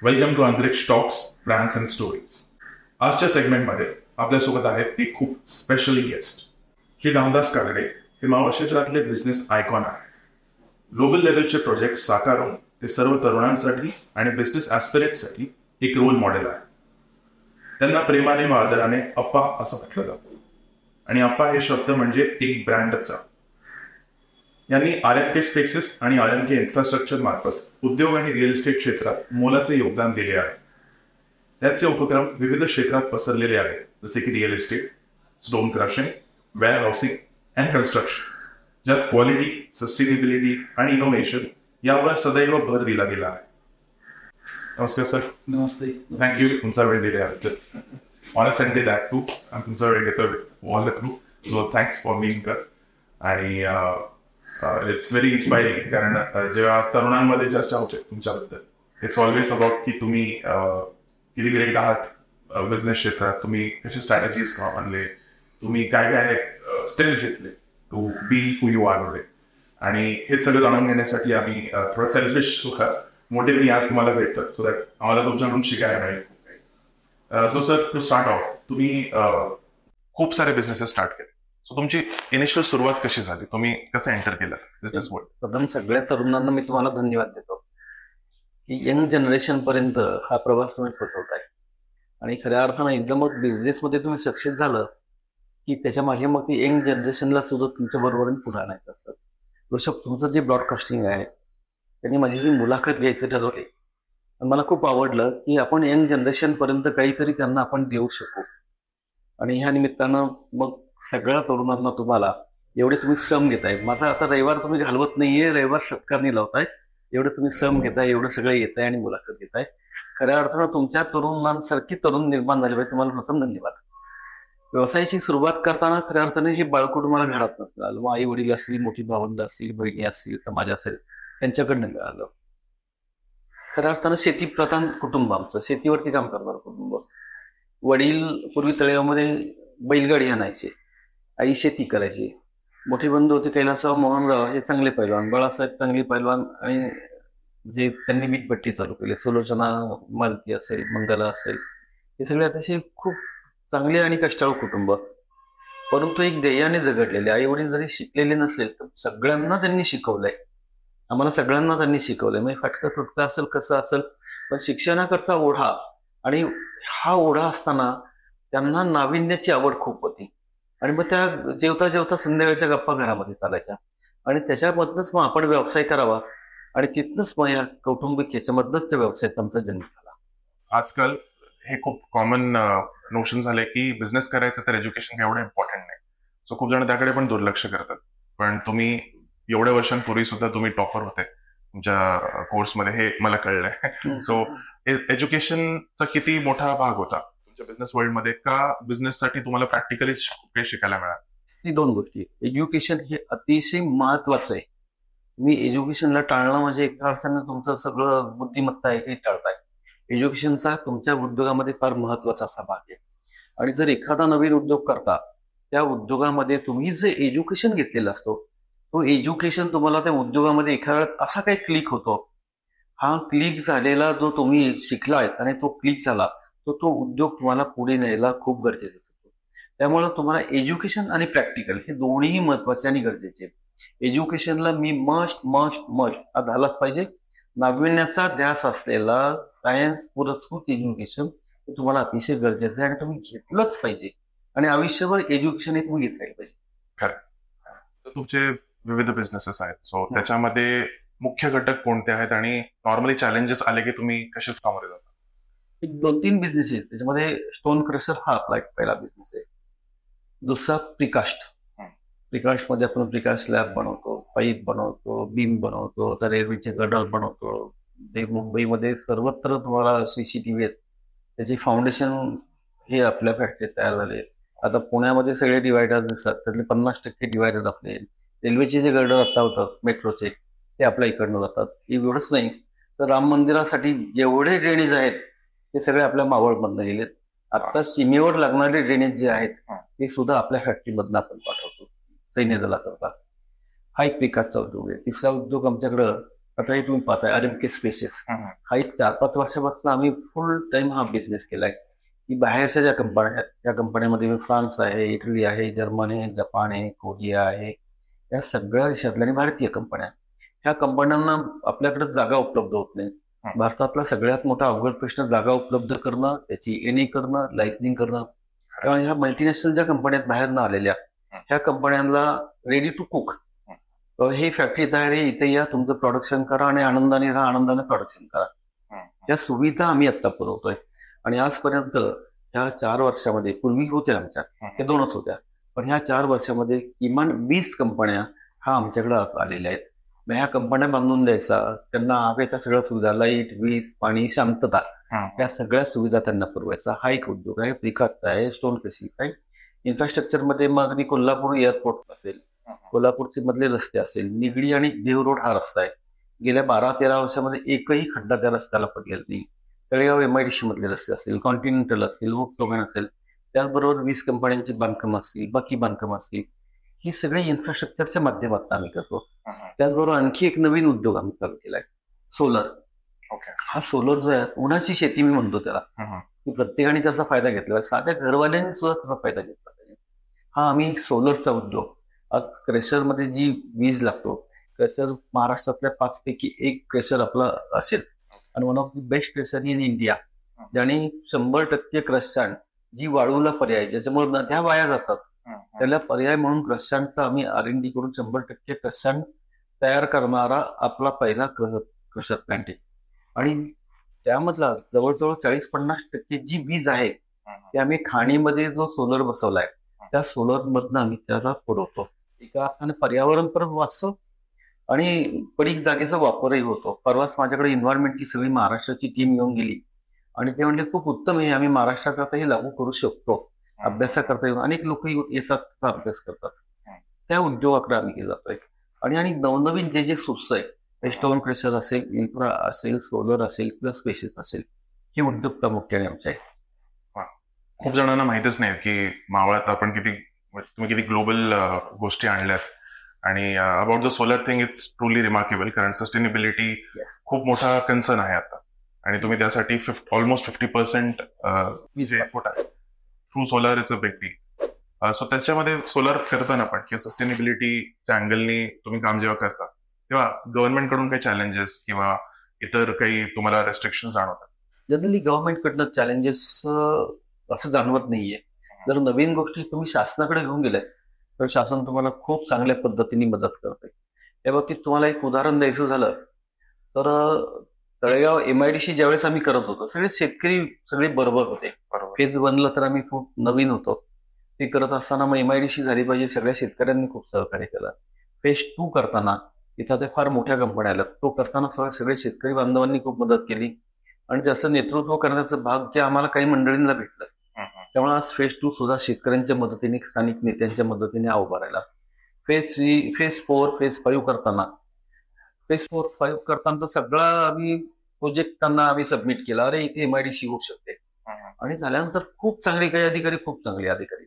Welcome to अंतरिक्ष talks brands and stories. आजच्या सेगमेंटमध्ये आपल्यासोबत आहेत एक खूप स्पेशल गेस्ट. श्री रामदास कागडे हे महाराष्ट्रातले बिझनेस आयकॉन आहे. ग्लोबल लेवलचे प्रोजेक्ट साकारून ते सर्व तरुणांसाठी आणि बिझनेस ॲस्पिरेटसाठी एक रोल मॉडेल आहे. त्यांना प्रेमाने व आदराने अप्पा असं म्हटलं जातं आणि अप्पा हे शब्द म्हणजे एक ब्रँडच आहे. यांनी RMK स्पेसेस आणि RMK इन्फ्रास्ट्रक्चर मार्फत उद्योग आणि रिअल इस्टेट क्षेत्रात मोलाचे योगदान दिले आहे. त्याचे उपक्रम विविध क्षेत्रात पसरलेले आहेत, जसे की real estate, stone crushing, warehousing and construction, ज्यात क्वालिटी, सस्टेनेबिलिटी आणि इनोव्हेशन यावर सदैव भर दिला गेला आहे. नमस्कार सर. नमस्ते. थँक्यू तुमचा वेळ दिल्याबद्दल. On a Sunday that too आणि तुमचा वेळ घेतो all the crew. So thanks for being here. आणि इट्स व्हेरी इन्स्पायरिंग, कारण जेव्हा तरुणांमध्ये चर्चा होते तुमच्याबद्दल, इट्स ऑलवेज अबाउट की तुम्ही किती ग्रेट आहात बिझनेस क्षेत्रात, तुम्ही कसे स्ट्रॅटेजीज आणले, तुम्ही काय काय स्टेप्स घेतले to be who you are today. आणि हे सगळं जाणून घेण्यासाठी आम्ही थोडं सेल्फिश मोटिव्हली आज तुम्हाला भेटतं, सो दॅट आम्हाला तुमच्याकडून शिकायला मिळेल. So sir, to start off, तुम्ही खूप सारे बिझनेसेस स्टार्ट केले. सो तुमची इनिशियल सुरुवात कशी झाली, तुम्ही कसं एंटर केलं बिझनेस वर्ल्ड? प्रथम सगळ्या तरुणांना मी तुम्हाला धन्यवाद देतो की यंग जनरेशन पर्यंत हा प्रवास तुम्ही पोहोचवताय. आणि खऱ्या अर्थानं एकदम मग बिझनेसमध्ये तुम्ही सक्सेस झालं की त्याच्या मागे मग ती यंग जनरेशनला सुद्धा तुमच्या बरोबर पुढे आणायचं असतं. ऋषभ, तुमचं जे ब्रॉडकास्टिंग आहे त्यांनी माझी जी मुलाखत घ्यायचं ठरवले, मला खूप आवडलं की आपण यंग जनरेशन पर्यंत काहीतरी त्यांना आपण देऊ शकू. आणि ह्या निमित्तानं मग सगळ्या तरुणांना तुम्हाला एवढे तुम्ही श्रम घेताय, माझा आता रविवार तुम्ही घालवत नाहीये, रविवार सत्कारणी लावताय, एवढे तुम्ही श्रम घेताय, एवढं सगळं येत आहे आणि मुलाखत घेताय. खऱ्या अर्थानं तुमच्या तरुणांसारखी तरुण निर्माण झाले पाहिजे. तुम्हाला प्रथम धन्यवाद. व्यवसायाची सुरुवात करताना खऱ्या अर्थाने हे बाळकूट मला घरात नसलं, मग आई वडील असतील, मोठी भावंड असतील, बहिणी असतील, समाज असेल, त्यांच्याकडनं मिळालं. खऱ्या अर्थानं शेती प्रधान कुटुंब आमचं, शेतीवरती काम करणार कुटुंब. वडील पूर्वी तळेगावमध्ये बैलगाडी आणायचे, आई शेती करायची. मोठे बंधू होते कैलासराव, मोहनराव हे चांगले पैलवान, बाळासाहेब चांगले पैलवान, आणि जे त्यांनी मीठपट्टी चालू केली, सुलोचना, मालती असेल, मंगला असेल, हे सगळे अतिशय खूप चांगले आणि कष्टाळू कुटुंब. परंतु एक ध्येयाने झगडलेले. आई वडील जरी शिकलेले नसेल तर सगळ्यांना त्यांनी शिकवलंय, आम्हाला सगळ्यांना त्यांनी शिकवलंय. म्हणजे फाटकं तुटकं असेल, कसं असेल, पण शिक्षणाकडचा ओढा, आणि हा ओढा असताना त्यांना नाविन्याची आवड खूप होती. आणि मग त्या जेवता जेवता संध्याकाळच्या गप्पा घरामध्ये चालायच्या, आणि त्याच्यामधनच मग आपण व्यवसाय करावा, आणि तिथनच मग या कौटुंबिक याच्यामधनच त्या व्यवसायात आमचा जन्म झाला. आजकाल हे खूप कॉमन नोशन झालंय की बिझनेस करायचं तर एज्युकेशन एवढं इम्पॉर्टंट नाही. सो खूप जण त्याकडे पण दुर्लक्ष करतात. पण तुम्ही एवढ्या वर्षांपूर्वी सुद्धा तुम्ही टॉपर होते तुमच्या कोर्समध्ये, हे मला कळलंय. सो एज्युकेशनचा किती मोठा भाग होता तुमच्या बिझनेस वर्ल्डमध्ये, का बिझनेससाठी तुम्हाला प्रॅक्टिकली काही शिकायला मिळालं? ही दोन गोष्टी. एज्युकेशन हे अतिशय महत्वाचं आहे. मी एज्युकेशनला टाळणं म्हणजे एका अर्थानं तुमचं सगळं बुद्धिमत्ता आहे हे टाळताय. एज्युकेशनचा तुमच्या उद्योगामध्ये फार महत्वाचा असा भाग आहे. आणि जर एखादा नवीन उद्योग करता, त्या उद्योगामध्ये तुम्ही जे एज्युकेशन घेतलेलं असतो, तो एज्युकेशन तुम्हाला त्या उद्योगामध्ये एका वेळात असा काही क्लिक होतो, हा क्लिक झालेला जो तुम्ही शिकलायत आणि तो क्लिक झाला, तो उद्योग तुम्हाला पुढे न्यायला खूप गरजेचं असतो. त्यामुळे तुम्हाला एज्युकेशन आणि प्रॅक्टिकल हे दोन्ही महत्वाचे आणि गरजेचे. एज्युकेशनला मी मस्ट झालाच पाहिजे. नाविन्याचा ध्यास असलेला सायन्स पुरस्कृत एज्युकेशन हे तुम्हाला अतिशय गरजेचं आहे, आणि तुम्ही घेतलंच पाहिजे, आणि आयुष्यभर एज्युकेशन हे तुम्ही घेतलं पाहिजे. खरं. तर तुमचे विविध बिझनेसेस आहेत, सो त्याच्यामध्ये मुख्य घटक कोणते आहेत, आणि नॉर्मली चॅलेंजेस आले की तुम्ही कसे सामोरे जाता? 2-3 बिझनेस आहेत. त्याच्यामध्ये स्टोन क्रशर हा आपला एक पहिला बिझनेस आहे. दुसरा प्रिकास्ट मध्ये आपण प्रिकास्ट स्लॅब बनवतो, पाईप बनवतो, बीम बनवतो, आता रेल्वेचे गडर बनवतो. ते मुंबईमध्ये सर्वत्र तुम्हाला CCTV आहेत, त्याची फाउंडेशन हे आपल्या फॅक्टरीत तयार झाले. आता पुण्यामध्ये सगळे डिवायडर दिसतात, त्यातले 50% डिवायडर आपले. रेल्वेचे जे गर्डर आता होतात मेट्रोचे, ते आपल्या इकडनं जातात. एवढंच नाही तर राम मंदिरासाठी जेवढे ड्रेनेज आहेत ते सगळे आपल्या मावळमधनं गेलेत. आता सीमेवर लागणारे ड्रेनेज जे आहेत ते सुद्धा आपल्या फॅक्टरीमधनं आपण पाठवतो सैन्य दलाकरता. हा एक विकासचा उद्योग आहे. तिसरा उद्योग आमच्याकडं आता हे तुम्ही पाहताय RMK स्पेसेस, हा एक 4-5 वर्षापासून आम्ही फुल टाइम हा बिझनेस केलाय, की बाहेरच्या ज्या कंपन्या आहेत त्या कंपन्यामध्ये फ्रान्स आहे, इटली आहे, जर्मनी आहे, जपान आहे, कोरिया आहे, या सगळ्या देशातल्या आणि भारतीय कंपन्या, ह्या कंपन्यांना आपल्याकडे जागा उपलब्ध होत नाही. भारतातला सगळ्यात मोठा अवघड प्रश्न जागा उपलब्ध करणं, त्याची एनी करणं, लायसनिंग करणं. तेव्हा ह्या मल्टीनॅशनल ज्या कंपन्या बाहेरनं आलेल्या, ह्या कंपन्यांना रेडी टू कुक, हे फॅक्टरी तयार आहे, इथे या, तुमचं प्रोडक्शन करा आणि आनंदाने राहा, आनंदाने प्रोडक्शन करा. या सुविधा आम्ही आता पुरवतोय. आणि आजपर्यंत ह्या 4 वर्षामध्ये, पूर्वी होत्या आमच्या, त्या 2च होत्या, पण ह्या 4 वर्षामध्ये किमान 20 कंपन्या हा आमच्याकडे आलेल्या आहेत. मग ह्या कंपन्या बांधून द्यायचा, त्यांना हवे त्या सगळ्या सुविधा, लाईट, वीज, पाणी, शांतता, या सगळ्या सुविधा त्यांना पुरवायचा हा एक उद्योग आहे. प्रिकास्ट आहे, स्टोन क्रशिंग आहे. इन्फ्रास्ट्रक्चरमध्ये मग कोल्हापूर एअरपोर्ट असेल, कोल्हापूरचे मधले रस्ते असेल, निगडी आणि देव रोड हा रस्ता आहे. गेल्या 12-13 वर्षामध्ये एकही खड्डा त्या रस्त्याला पडलेला नाही. तळेगाव MIDC मधले रस्ते असतील, कॉन्टिनेंटल असेल, वोक्सवॅगन असेल, त्याचबरोबर 20 कंपन्यांची बांधकामं असतील, बाकी बांधकामं असतील, ही सगळे इन्फ्रास्ट्रक्चरच्या माध्यमातून आम्ही करतो. त्याचबरोबर आणखी एक नवीन उद्योग आम्ही चालू केलाय, सोलर. हा सोलर जो आहे, उन्हाची शेती मी म्हणतो त्याला, की प्रत्येकाने त्याचा फायदा घेतला, साध्या घरवाल्यांनी सुद्धा त्याचा फायदा घेतला पाहिजे. हा आम्ही सोलरचा उद्योग, आज क्रेशरमध्ये जी वीज लागतो, क्रेशर महाराष्ट्रातल्या 5 पैकी 1 क्रेशर आपला असेल, आणि one of the best crusher in India, ज्याने 100% क्रशसँड, जी वाळूला पर्याय, ज्याच्यामुळे नद्या वाया जातात, त्याला पर्याय म्हणून क्रशसँडचा आम्ही R&D करून 100% क्रशसँड तयार करणारा आपला पहिला क्रशर प्लांट आहे. आणि त्यामधला जवळजवळ 40-50% जी वीज आहे, ती आम्ही खाणीमध्ये जो सोलर बसवलाय, त्या सोलर मधनं आम्ही त्याला पुरवतो. एका अर्थाने पर्यावरण पण वाचतो आणि पडीक जागेचा वापरही होतो. परवाच माझ्याकडे एन्व्हायरमेंटची सगळी महाराष्ट्राची टीम येऊन गेली आणि ते म्हणजे खूप उत्तम आहे, आम्ही महाराष्ट्रात हे लागू करू शकतो, अभ्यासाकरता येऊन अनेक लोक येतात, अभ्यास करतात. त्या उद्योगाकडे आम्ही जातोय. आणि नवनवीन जे सुचतंय, स्टोन क्रेशर असेल, इन्फ्रा असेल, सोलर असेल किंवा स्पेसेस असेल, ही उद्योग प्रामुख्याने आमच्या आहे. खूप जणांना माहितच नाही की मावळात आपण तुम्ही किती ग्लोबल गोष्टी आणल्यात. आणि about the solar thing, it's truly remarkable, कारण सस्टेनेबिलिटी खूप मोठा कन्सर्न आहे आता, आणि तुम्ही त्यासाठी ऑलमोस्ट 50% जे एफर्ट आहे through solar, it's a big deal. So त्याच्यामध्ये सोलर करताना पण किंवा सस्टेनेबिलिटीच्या अँगलनी तुम्ही काम जेव्हा करता, तेव्हा गव्हर्नमेंट कडून काही चॅलेंजेस किंवा इतर काही तुम्हाला रेस्ट्रिक्शन जाणवतात? जनरली गव्हर्नमेंटकडनं चॅलेंजेस असं जाणवत नाहीये. जर नवीन गोष्टी तुम्ही शासनाकडे घेऊन गेल्या, तर शासन तुम्हाला खूप चांगल्या पद्धतीने मदत करते. या बाबतीत तुम्हाला एक उदाहरण द्यायचं झालं तर, तळेगाव MIDC ज्यावेळेस आम्ही करत होतो, शेतकरी सगळे बरोबर होते. फेज 1ला तर आम्ही खूप नवीन होतो, ते करत असताना मग MIDC झाली पाहिजे, सगळ्या शेतकऱ्यांनी खूप सहकार्य केलं. फेज 2 करताना इथं ते फार मोठ्या कंपन्या आल्या, तो करताना सगळे शेतकरी बांधवांनी खूप मदत केली आणि त्याचं नेतृत्व करण्याचं भाग्य आम्हाला काही मंडळींना भेटलं. त्यामुळे आज फेज 2 सुद्धा शेतकऱ्यांच्या मदतीने, स्थानिक नेत्यांच्या मदतीने उभारायला. फेज 3, फेज 4, फेज 5 करताना, सगळा आम्ही प्रोजेक्ट त्यांना आम्ही सबमिट केला, अरे इथे MIDC होऊ शकते. आणि झाल्यानंतर खूप चांगले काही अधिकारी, खूप चांगले अधिकारी,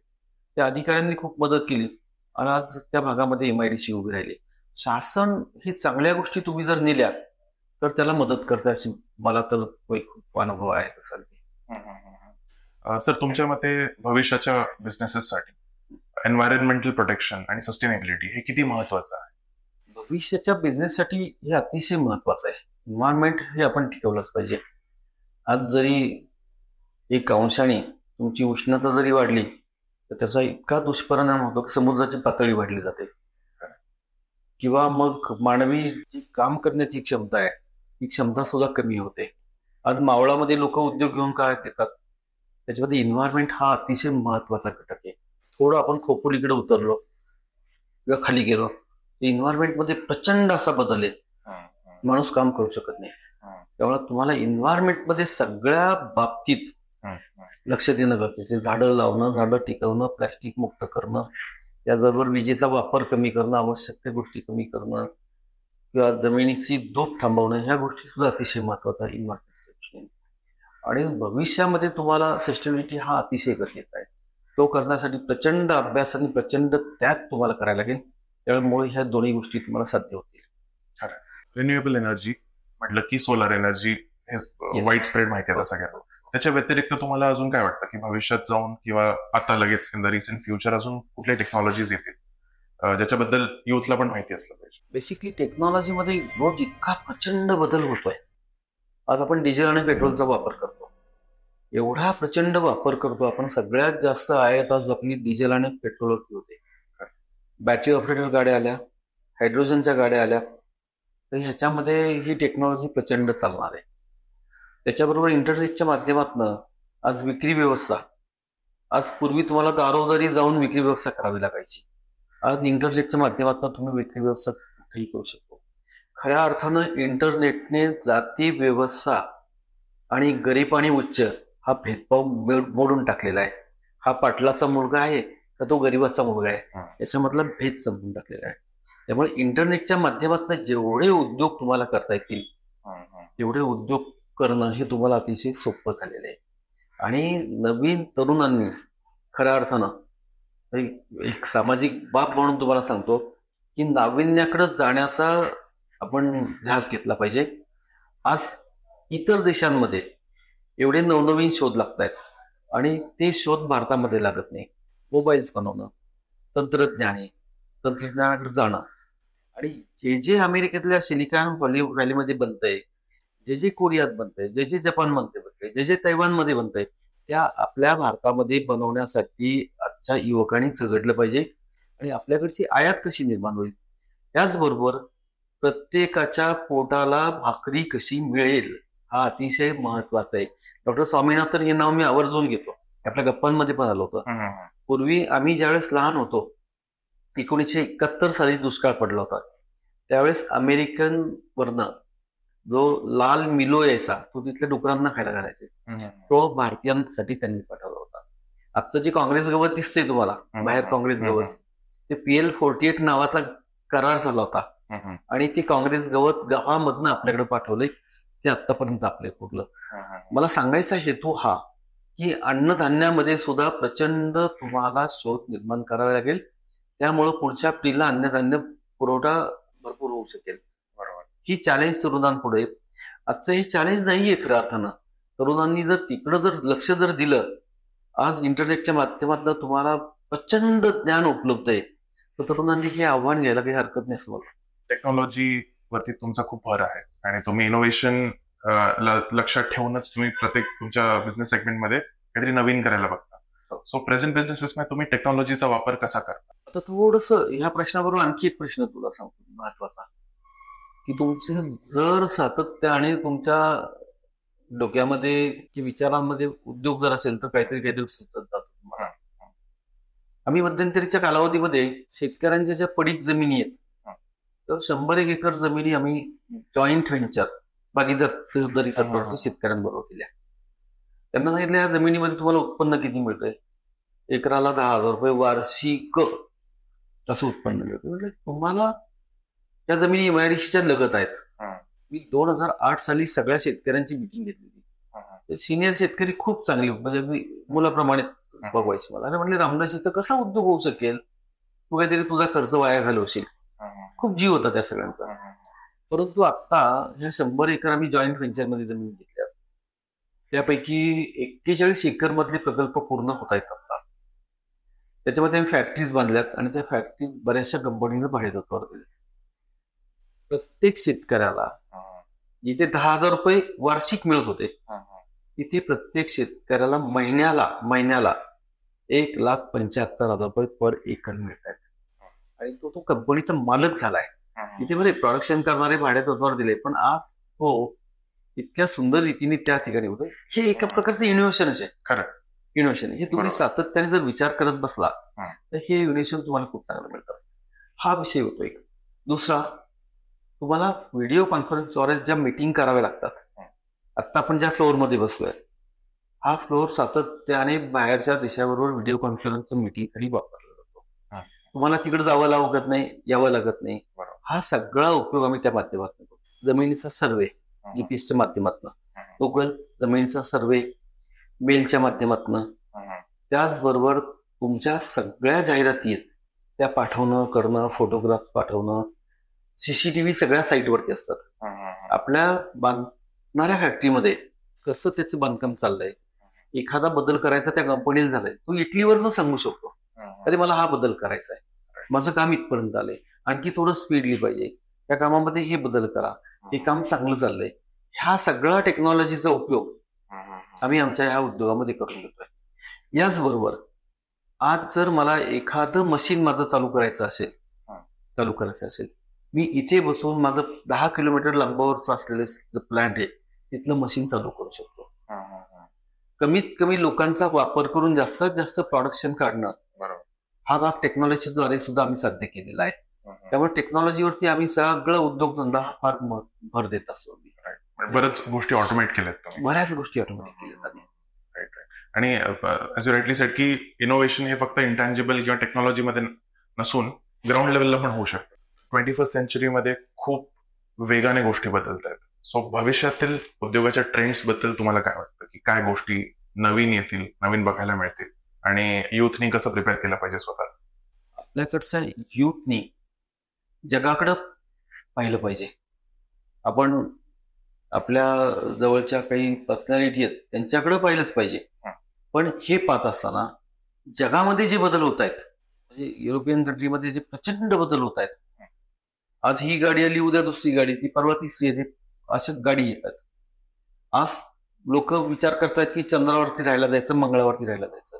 त्या अधिकाऱ्यांनी खूप मदत केली आणि आज त्या भागामध्ये MIDC उभी राहिली. शासन ही चांगल्या गोष्टी तुम्ही जर नेल्या तर त्याला मदत करता, अशी मला तर खूप अनुभव आहे तसा. सर, तुमच्या मते भविष्याच्या बिझनेसेससाठी एन्व्हायरमेंटल प्रोटेक्शन आणि सस्टेनेबिलिटी हे किती महत्वाचं आहे? भविष्याच्या बिझनेससाठी हे अतिशय महत्वाचं आहे. एन्व्हायरमेंट हे आपण टिकवलंच पाहिजे. आज जरी 1 अंशाने तुमची उष्णता जरी वाढली तर त्याचा इतका दुष्परिणाम होतो की समुद्राची पातळी वाढली जाते, किंवा मग मानवी जी काम करण्याची क्षमता आहे, ती क्षमता सुद्धा कमी होते. आज मावळामध्ये लोक उद्योग घेऊन काय घेतात, त्याच्यामध्ये एन्व्हायरमेंट हा अतिशय महत्वाचा घटक आहे. थोडं आपण खोपोलीकडे उतरलो किंवा खाली गेलो, एन्व्हायरमेंटमध्ये प्रचंड असा बदल आहे, माणूस काम करू शकत नाही. त्यामुळे तुम्हाला एन्व्हायरमेंटमध्ये सगळ्या बाबतीत लक्ष देणं गरजेचं. झाडं लावणं, झाडं टिकवणं, प्लॅस्टिक मुक्त करणं, त्याचबरोबर विजेचा वापर कमी करणं, आवश्यक त्या गोष्टी कमी करणं, किंवा जमिनीची धूप थांबवणं, ह्या गोष्टी सुद्धा अतिशय महत्वाच्या आहे एन्व्हायरमेंट. आणि भविष्यामध्ये तुम्हाला सस्टेनेबिलिटी हा अतिशय गरजेचा आहे. तो करण्यासाठी प्रचंड अभ्यास आणि प्रचंड त्याग तुम्हाला करायला लागेल. त्यामुळे ह्या दोन्ही गोष्टी तुम्हाला साध्य होतील. रिन्युएबल एनर्जी म्हटलं की सोलर एनर्जी हे Yes. वाईड स्प्रेड माहिती आहे आता सगळ्यांना. त्याच्या व्यतिरिक्त तुम्हाला अजून काय वाटतं की भविष्यात जाऊन किंवा आता लगेच इन द रिसेंट फ्युचर अजून कुठल्या टेक्नॉलॉजीज येतील ज्याच्याबद्दल युथला पण माहिती असलं पाहिजे? बेसिकली टेक्नॉलॉजीमध्ये रोज इतका प्रचंड बदल होतोय. आज आपण डिझेल आणि पेट्रोलचा वापर करतो. एवढा प्रचंड वापर करतो आपण. सगळ्यात जास्त आयात आज आपली डिझेल आणि पेट्रोलवरती होते. बॅटरी ऑपरेटेड गाड्या आल्या, हायड्रोजनच्या गाड्या आल्या, तर ह्याच्यामध्ये ही टेक्नॉलॉजी प्रचंड चालणार आहे. त्याच्याबरोबर इंटरनेटच्या माध्यमातून आज विक्री व्यवस्था, आज पूर्वी तुम्हाला दारोदारी जाऊन विक्री व्यवस्था करावी लागायची. आज इंटरनेटच्या माध्यमातून तुम्ही विक्री व्यवस्था कुठेही करू शकतो. खऱ्या अर्थानं इंटरनेटने जाती व्यवस्था आणि गरीब आणि उच्च हा भेदभाव मोडून टाकलेला आहे. हा पाटलाचा मुलगा आहे तर तो गरीबाचा मुलगा आहे, याच्यामधला भेद समजून टाकलेला आहे. त्यामुळे इंटरनेटच्या माध्यमातून जेवढे उद्योग तुम्हाला करता येतील तेवढे उद्योग करणं हे तुम्हाला अतिशय सोपं झालेलं आहे. आणि नवीन तरुणांनी खऱ्या अर्थानं एक सामाजिक बाब म्हणून तुम्हाला सांगतो की नाविन्याकडे जाण्याचा आपण ध्यास घेतला पाहिजे. आज इतर देशांमध्ये एवढे नवनवीन शोध लागत आहेत आणि ते शोध भारतामध्ये लागत नाही. मोबाईल्स बनवणं, तंत्रज्ञानाकडे जाणं, आणि जे जे अमेरिकेतल्या सिलिकॉन व्हॅलीमध्ये बनतंय, जे जे कोरियात बनतंय, जे जे जपानमध्ये बनतंय, जे जे तैवानमध्ये बनतंय, त्या आपल्या भारतामध्ये बनवण्यासाठी आजच्या युवकांनी झगडलं पाहिजे. आणि आपल्याकडची आयात कशी निर्माण होईल, त्याचबरोबर प्रत्येकाच्या पोटाला भाकरी कशी मिळेल हा अतिशय महत्वाचा आहे. डॉक्टर स्वामीनाथन हे नाव मी आवर्जून घेतो, आपल्या गप्पांमध्ये पण आलं होतं. पूर्वी आम्ही ज्यावेळेस लहान होतो, 1971 साली दुष्काळ पडला होता, त्यावेळेस अमेरिकन वरनं जो लाल मिलो यायचा तो तिथल्या डुकरांना खायला घालायचे, तो भारतीयांसाठी त्यांनी पाठवला होता. आजचं जे काँग्रेस गवत दिसतंय तुम्हाला बाहेर, काँग्रेस गवत, ते PL-48 नावाचा करार झाला होता आणि ते काँग्रेस गवत गावामधनं आपल्याकडे पाठवलंय. ते आतापर्यंत आपले पुरलं. मला सांगायचा हेतू हा की अन्नधान्यामध्ये सुद्धा प्रचंड तुम्हाला शोध निर्माण करावे लागेल. त्यामुळं पुढच्या पिढीला अन्नधान्य पुरवठा भरपूर होऊ शकेल. ही चॅलेंज तरुणांपुढे. आजचं हे चॅलेंज नाहीये खऱ्या अर्थानं. तरुणांनी जर तिकडं जर लक्ष जर दिलं, आज इंटरनेटच्या माध्यमातून तुम्हाला प्रचंड ज्ञान उपलब्ध आहे, तर तरुणांनी हे आव्हान घ्यायला काही हरकत नाही असं मला. टेक्नॉलॉजी वरती तुमचा खूप भर आहे आणि तुम्ही इनोव्हेशन लक्षात ठेवूनच तुम्ही प्रत्येक तुमच्या बिझनेस सेगमेंटमध्ये काहीतरी नवीन करायला बघता. सो प्रेझेंट बिझनेसेसमध्ये तुम्ही टेक्नॉलॉजीचा वापर कसा करता? आता थोडस ह्या प्रश्नाबरोबर आणखी एक प्रश्न तुला सांगतो महत्वाचा, की तुमचे जर सातत्याने तुमच्या डोक्यामध्ये की विचारांमध्ये उद्योग जर असेल तर काहीतरी सुचत जातो. आम्ही मध्यंतरीच्या कालावधीमध्ये शेतकऱ्यांच्या ज्या पडीक जमिनी आहेत, तर 100 एकर जमिनी आम्ही जॉईंट व्हेंचर भागीदारी तत्वावरती शेतकऱ्यांबरोबर केल्या. त्यांना सांगितलं या जमिनीमध्ये तुम्हाला उत्पन्न किती मिळतंय, एकराला 10,000 रुपये वार्षिक असं उत्पन्न मिळतं. म्हणजे तुम्हाला त्या जमिनी MIDCच्या लगत आहेत. मी 2008 साली सगळ्या शेतकऱ्यांची मिटिंग घेतली. सिनियर शेतकरी खूप चांगली, म्हणजे मुलाप्रमाणे बघवायचे मला. आणि म्हणले रामदास इथं कसा उद्योग होऊ शकेल, तू काहीतरी तुझा खर्च वाया घालवशील. खूप जीव होता त्या सगळ्यांचा. परंतु आता ह्या 100 एकर आम्ही जॉईंट व्हेंचरमध्ये जमीन घेतल्या, त्यापैकी 41 एकर मधले प्रकल्प पूर्ण होत आहेत आता. त्याच्यामध्ये आम्ही फॅक्टरीज बांधल्यात आणि त्या फॅक्टरीज बऱ्याचशा कंपनीला भाडेतत्वावर दिल्या. प्रत्येक शेतकऱ्याला जिथे 10,000 रुपये वार्षिक मिळत होते, तिथे प्रत्येक शेतकऱ्याला महिन्याला 1,75,000 रुपये पर एकर मिळत आहेत. आणि तो कंपनीचा मालक झालाय. तिथे म्हणजे प्रोडक्शन करणारे भाडेतत्वावर दिले, पण आज तो इतक्या सुंदर रीतीने त्या ठिकाणी होतं. हे एका प्रकारचं इनोव्हेशनच आहे. खरं इनोव्हेशन हे तुम्ही सातत्याने जर विचार करत बसला तर हे इनोव्हेशन तुम्हाला खूप चांगलं मिळतं. हा विषय होतो एक. दुसरा, तुम्हाला व्हिडिओ कॉन्फरन्सद्वारे ज्या मीटिंग कराव्या लागतात, आता आपण ज्या फ्लोअरमध्ये बसलोय, हा फ्लोअर सातत्याने बाहेरच्या देशाबरोबर व्हिडिओ कॉन्फरन्सच्या मीटिंगसाठी वापरला जातो. तुम्हाला तिकडे जावं लागत नाही, यावं लागत नाही. हा सगळा उपयोग आम्ही त्या माध्यमातून करतो. जमिनीचा सर्वे जीपीएसच्या माध्यमातून, गुगल जमिनीचा सर्वे मेलच्या माध्यमातून, त्याचबरोबर तुमच्या सगळ्या जाहिराती त्या पाठवणं करणं, फोटोग्राफ पाठवणं, सीसीटीव्ही सगळ्या साईटवरती असतात. आपल्या बांधणाऱ्या फॅक्टरीमध्ये कसं त्याचं बांधकाम चाललंय, एखादा बदल करायचा त्या कंपनीला झालाय, तो इटलीवरनं सांगू शकतो, अरे मला हा बदल करायचा आहे, माझं काम इथपर्यंत आलंय, आणखी थोडं स्पीडली पाहिजे, त्या कामामध्ये हे बदल करा, हे काम चांगलं चाललंय. ह्या सगळ्या टेक्नॉलॉजीचा उपयोग आम्ही आमच्या ह्या उद्योगामध्ये करून घेतोय. याचबरोबर आज जर मला एखादं मशीन माझं चालू करायचं असेल, मी इथे बसून माझं 10 किलोमीटर लांबावरचं असलेलं प्लांट आहे तिथलं मशीन चालू करू शकतो. कमीत कमी लोकांचा वापर करून जास्तीत जास्त प्रोडक्शन काढणं, हा भाग टेक्नॉलॉजीद्वारे सुद्धा आम्ही साध्य केलेला आहे. त्यामुळे टेक्नॉलॉजीवरती आम्ही सगळं उद्योगधंदा फार भर देत असतो. बऱ्याच गोष्टी ऑटोमेट केल्यात, बऱ्याच गोष्टी ऑटोमेट केल्यात. आणि ॲज यू राईटली सेड की इनोव्हेशन हे फक्त इंटँजिबल किंवा टेक्नॉलॉजीमध्ये नसून ग्राउंड लेवलला पण होऊ शकतं. 21st सेंचुरीमध्ये खूप वेगाने गोष्टी बदलत आहेत. सो भविष्यातील उद्योगाच्या ट्रेंड्स बद्दल तुम्हाला काय वाटतं, की काय गोष्टी नवीन येतील, नवीन बघायला मिळतील, आणि युथनी कसं प्रिपेअर केलं पाहिजे स्वतः? आपल्याकडच्या युथनी जगाकडं पाहिलं पाहिजे. आपण आपल्या जवळच्या काही पर्सनॅलिटी आहेत त्यांच्याकडे पाहिलंच पाहिजे. पण हे पाहत असताना जगामध्ये जे बदल होत आहेत, म्हणजे युरोपियन कंट्रीमध्ये जे प्रचंड बदल होत आहेत, आज ही गाडी आली, उद्या दुसरी गाडी, ती परवा तिसरी येते, अशा गाडी येतात. आज लोक विचार करतात की चंद्रावरती राहायला जायचं, मंगळावरती राहायला जायचं,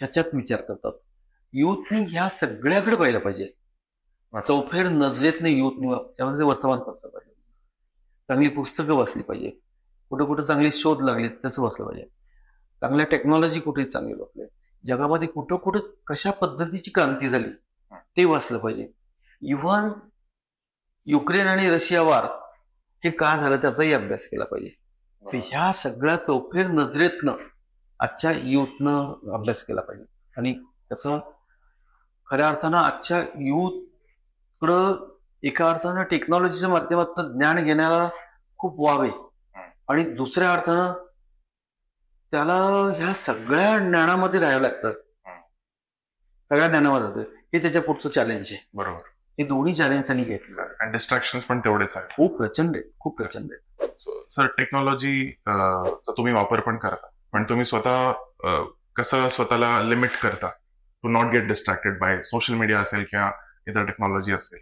ह्याच्यात विचार करतात. युथनी ह्या सगळ्याकडे पाहिलं पाहिजे. चौफेर नजरेतने युथनी त्यामध्ये वर्तमानपत्र पाहिजे, चांगली पुस्तकं वाचली पाहिजे, कुठं कुठं चांगले शोध लागले त्याचं वाचलं पाहिजे, चांगल्या टेक्नॉलॉजी कुठे चांगली वापरली, जगामध्ये कुठं कुठं कशा पद्धतीची क्रांती झाली ते वाचलं पाहिजे. इव्हन युक्रेन आणि रशिया वार हे का झालं त्याचाही अभ्यास केला पाहिजे. ह्या सगळ्या चौफेर नजरेतनं आजच्या युथनं अभ्यास केला पाहिजे. आणि त्याचं खऱ्या अर्थानं आजच्या युथकडं एका अर्थानं टेक्नॉलॉजीच्या माध्यमातून ज्ञान घेण्याला खूप वाव आहे, आणि दुसऱ्या अर्थानं त्याला ह्या सगळ्या ज्ञानामध्ये राहावं लागतं. सगळ्या ज्ञानामध्ये हे त्याच्या पुढचं चॅलेंज आहे. बरोबर. हे दोन्ही चॅलेंज त्यांनी घेतलं, आणि डिस्ट्रॅक्शन्स पण तेवढेच आहेत. खूप प्रचंड आहे. सर, टेक्नॉलॉजीचा तुम्ही वापर पण करता, पण तुम्ही स्वतः कसं स्वतःला लिमिट करता to not get distracted by social media असेल किंवा इतर टेक्नॉलॉजी असेल?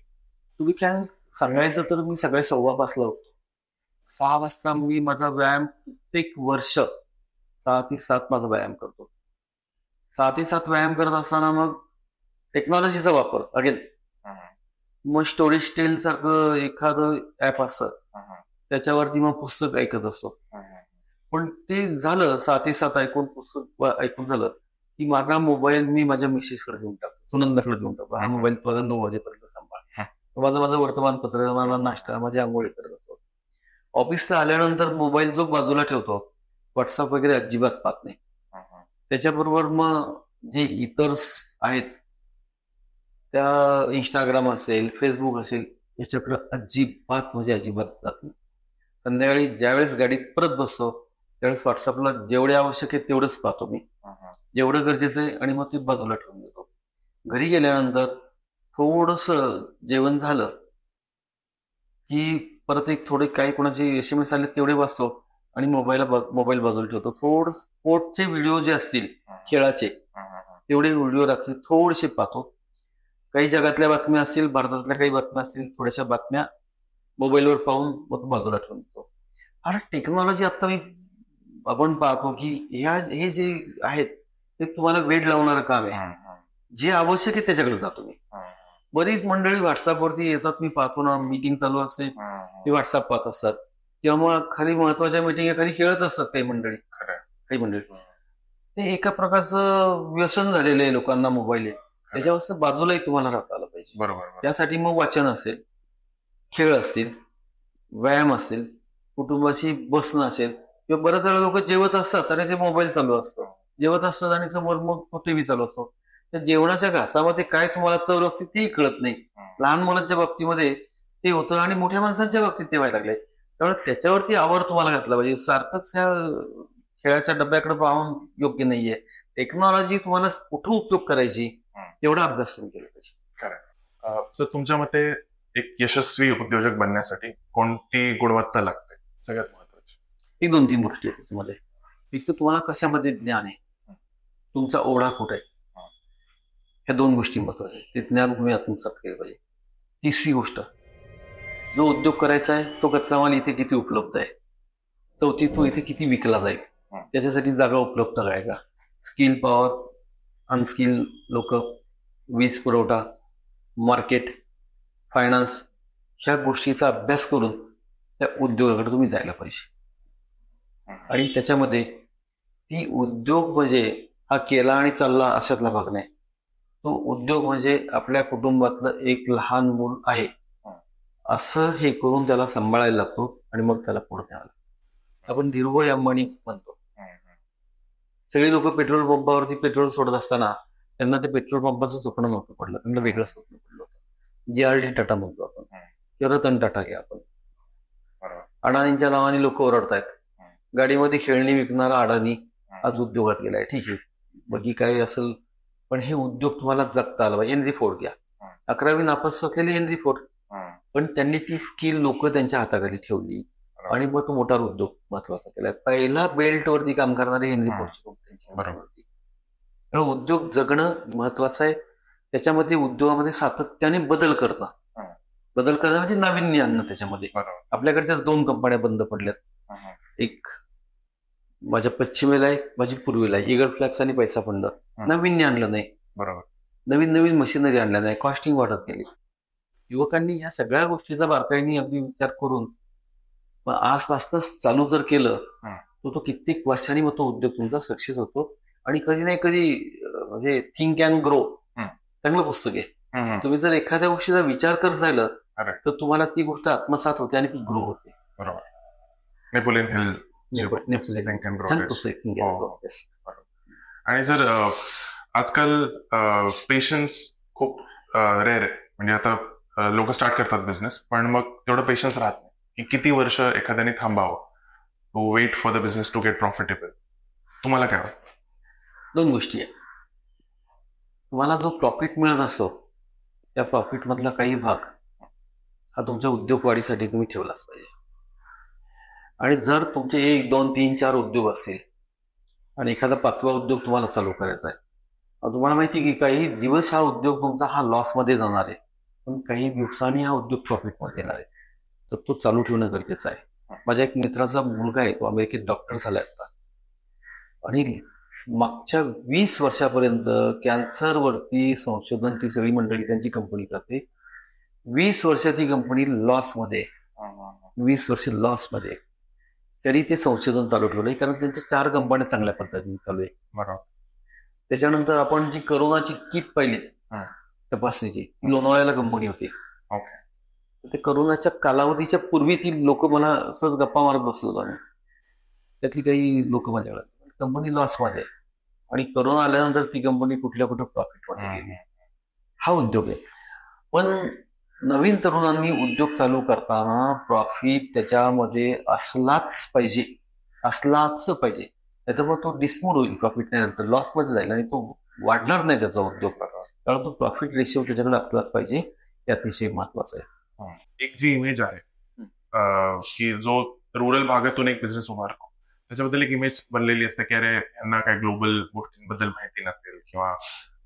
तुम्ही काय सांगायचं तर मी सगळे 6:15 उठतो. 6 वाजता मी माझा व्यायाम प्रत्येक वर्ष 6 ते 7 माझा व्यायाम करतो. 6 ते 7 व्यायाम करत असताना मग टेक्नॉलॉजीचा वापर अगेन, मग स्टोरेज टेल सारखं एखादं ऍप असतं त्याच्यावरती मग पुस्तक ऐकत असतो. पण ते झालं 6 ते 7 पुस्तक ऐकून झालं की माझा मोबाईल मी माझ्या मिसेसकडे देऊन टाकतो, सुनंदाकडे देऊन टाकतो. हा मोबाईल 9 वाजेपर्यंत सांभाळ. माझं वर्तमानपत्र, माझा नाश्ता, माझी आंघोळी करत असतो. ऑफिसला आल्यानंतर मोबाईल जो बाजूला ठेवतो, व्हॉट्सअप वगैरे अजिबात पाहत नाही. त्याच्याबरोबर मग जे इतर आहेत त्या इंस्टाग्राम असेल, फेसबुक असेल, याच्याकडे अजिबात जात नाही. संध्याकाळी ज्यावेळेस गाडीत परत बसतो त्यावेळेस व्हॉट्सअपला जेवढे आवश्यक आहे तेवढंच पाहतो मी, जेवढं गरजेचं आहे, आणि मग ते बाजूला ठेवून देतो. घरी गेल्यानंतर थोडस जेवण झालं की परत एक थोडे काही कोणाचे SMS आले तेवढे वाचतो आणि मोबाईल बाजूला ठेवतो. थोडं स्पोर्टचे व्हिडिओ जे असतील खेळाचे तेवढे व्हिडिओ रात्री थोडेसे पाहतो. काही जगातल्या बातम्या असतील, भारतातल्या काही बातम्या असतील, थोड्याशा बातम्या मोबाईलवर पाहून मग बाजूला ठेवून देतो. अरे टेक्नॉलॉजी आता आपण पाहतो की हे जे आहेत ते तुम्हाला वेळ लावणारं काम आहे. जे आवश्यक आहे त्याच्याकडे जातो मी. बरीच मंडळी व्हॉट्सअपवरती येतात, मी पाहतो ना, मीटिंग चालू असते ते व्हॉट्सअप पाहत असतात, किंवा मग खाली महत्वाच्या मीटिंग खाली खेळत असतात काही मंडळी. ते एका प्रकारचं व्यसन झालेलं आहे लोकांना मोबाईल आहे, त्याच्यावर बाजूलाही तुम्हाला राहता आलं पाहिजे. बरोबर. त्यासाठी मग वाचन असेल, खेळ असतील, व्यायाम असेल, कुटुंबाशी बसणं असेल, किंवा बऱ्याच वेळा लोक जेवत असतात आणि ते मोबाईल चालू असतो, जेवत असतात आणि समोर मग टीव्ही चालू असतो. त्या जेवणाच्या घासामध्ये काय तुम्हाला चव लागते तेही कळत नाही. लहान मुलांच्या बाबतीमध्ये ते होतं आणि मोठ्या माणसांच्या बाबतीत ते व्हायला लागले. त्यामुळे त्याच्यावरती आवर तुम्हाला घातला पाहिजे. सारखंच ह्या खेळाच्या डब्याकडे पाहून योग्य नाहीये. टेक्नॉलॉजी तुम्हाला कुठं उपयोग करायची तेवढा अभ्यास तुम्ही केला पाहिजे. सर, तुमच्या मते एक यशस्वी उद्योजक बनण्यासाठी कोणती गुणवत्ता लागते सगळ्यात महत्वाची? ही 2-3 गोष्टी आहेत त्याच्यामध्ये. एक तर तुम्हाला कशामध्ये ज्ञान आहे, तुमचा ओढा कुठे आहे, ह्या 2 गोष्टी महत्वाच्या आहेत. ते ज्ञान तुम्ही आत्मसात केलं पाहिजे. तिसरी गोष्ट, जो उद्योग करायचा आहे तो कच्चा माल इथे किती उपलब्ध आहे. चौथी, तो इथे किती विकला जाईल, त्याच्यासाठी जागा उपलब्ध आहे का, स्किल पॉवर, अनस्किल लोक, वीज पुरवठा, मार्केट, फायनान्स, ह्या गोष्टीचा अभ्यास करून त्या उद्योगाकडे तुम्ही जायला पाहिजे. आणि त्याच्यामध्ये ती उद्योग म्हणजे हा केला आणि चालला अशातला भाग नाही. तो उद्योग म्हणजे आपल्या कुटुंबातलं एक लहान मूल आहे असं हे करून त्याला सांभाळायला लागतो आणि मग त्याला पुढे न्यावं लागतं. आपण धीरूभाई अंबानी म्हणतो. सगळे लोक पेट्रोल पंपावरती पेट्रोल सोडत असताना त्यांना ते पेट्रोल पंपाचं स्वप्न नव्हतं पडलं, त्यांना वेगळं स्वप्न पडलं होतं. JRD टाटा म्हणतो आपण, किंवा रतन टाटा घ्या आपण. अडाणींच्या नावाने लोक ओरडतायत. गाडीमध्ये खेळणी विकणारा अडाणी आज उद्योगात गेलाय. ठीक आहे, बाकी काय असेल, पण हे उद्योग तुम्हाला जगता आला पाहिजे. हेनरी फोर्ड घ्या, 11वी नापास असलेले हेनरी फोर्ड, पण त्यांनी ती स्किल लोक त्यांच्या हाताखाली ठेवली आणि मग तो मोटार उद्योग महत्वाचा केलाय. पहिला बेल्ट वरती काम करणारे हेनरी फोर्ड. उद्योग जगणं महत्वाचं आहे. त्याच्यामध्ये उद्योगामध्ये सातत्याने बदल करणं म्हणजे नाविन्य आणणं. त्याच्यामध्ये आपल्याकडच्या 2 कंपन्या बंद पडल्यात. एक माझ्या पश्चिमेला आहे, माझी पूर्वेला आहे. ईगल फ्लॅक्स आणि पैसा फंड. नाविन्य आणलं नाही, बरोबर, नवीन मशिनरी आणल्या नाही, कॉस्टिंग वाढत गेली. युवकांनी या सगळ्या गोष्टीचा बारकाईने अगदी विचार करून आजपासूनच चालू जर केलं तर तो कित्येक वर्षांनी मग तो उद्योग तुमचा सक्सेस होतो. आणि कधी नाही कधी म्हणजे थिंक अँड ग्रो चांगलं पुस्तक आहे. तुम्ही जर एखाद्या गोष्टीचा विचार करत राहिलं तर तुम्हाला ती गोष्ट आत्मसात होते आणि ती ग्रो होते. बरोबर. नेपोलियन हिल आणि सर आजकाल पेशन्स खूप रेअर आहे. म्हणजे आता लोक स्टार्ट करतात बिझनेस, पण मग तेवढं पेशन्स राहत नाही की किती वर्ष एखाद्याने थांबावं to wait for the business to get profitable. तुम्हाला काय वाटतं? 2 गोष्टी आहेत. तुम्हाला जो प्रॉफिट मिळत असतो त्या प्रॉफिट मधला काही भाग हा तुमच्या उद्योग वाढीसाठी तुम्ही ठेवलाच पाहिजे. आणि जर तुमचे 1, 2, 3, 4 उद्योग असतील आणि एखादा 5वा उद्योग तुम्हाला चालू करायचा आहे, तुम्हाला माहिती की काही दिवस हा उद्योग तुमचा हा लॉस मध्ये जाणार आहे, पण काही दिवसांनी हा उद्योग प्रॉफिट मध्ये येणार आहे, तर तो चालू ठेवणं गरजेचं आहे. माझ्या एक मित्राचा मुलगा आहे, तो अमेरिकेत डॉक्टर झालाय आता, आणि मागच्या 20 वर्षापर्यंत कॅन्सरवरती संशोधन ती सगळी मंडळी त्यांची कंपनी करते. 20 वर्ष ती कंपनी लॉसमध्ये, 20 वर्ष लॉसमध्ये, तरी ते संशोधन चालू ठेवलंय कारण त्यांच्या 4 कंपन्या चांगल्या पद्धतीने चालू आहे. बरोबर. त्याच्यानंतर आपण जी करोनाची किट पाहिली तपासणीची, ती लोणावळ्याला कंपनी होती. ते करोनाच्या कालावधीच्या पूर्वी ती लोक मला सहज गप्पा मारत बसलो होतो आम्ही. त्यातली काही लोक माझ्याकडे, कंपनी लॉसमध्ये, आणि करोना आल्यानंतर ती कंपनी कुठल्या प्रॉफिट मध्ये गेली. हा उद्योग आहे. पण नवीन तरुणांनी उद्योग चालू करताना प्रॉफिट त्याच्यामध्ये असलाच पाहिजे. नाहीतर मग तो डिस्मूड होईल, प्रॉफिट नाही नंतर लॉस मध्ये जाईल आणि तो वाढणार नाही त्याचा उद्योग. कारण तो प्रॉफिट रेशिओ त्याच्याकडे असलाच पाहिजे, हे अतिशय महत्वाचं आहे. एक जी इमेज आहे की जो रुरल भागातून एक बिझनेस उभारतो, त्याच्याबद्दल एक इमेज बनलेली असते की अरे यांना काय ग्लोबल गोष्टींबद्दल माहिती नसेल किंवा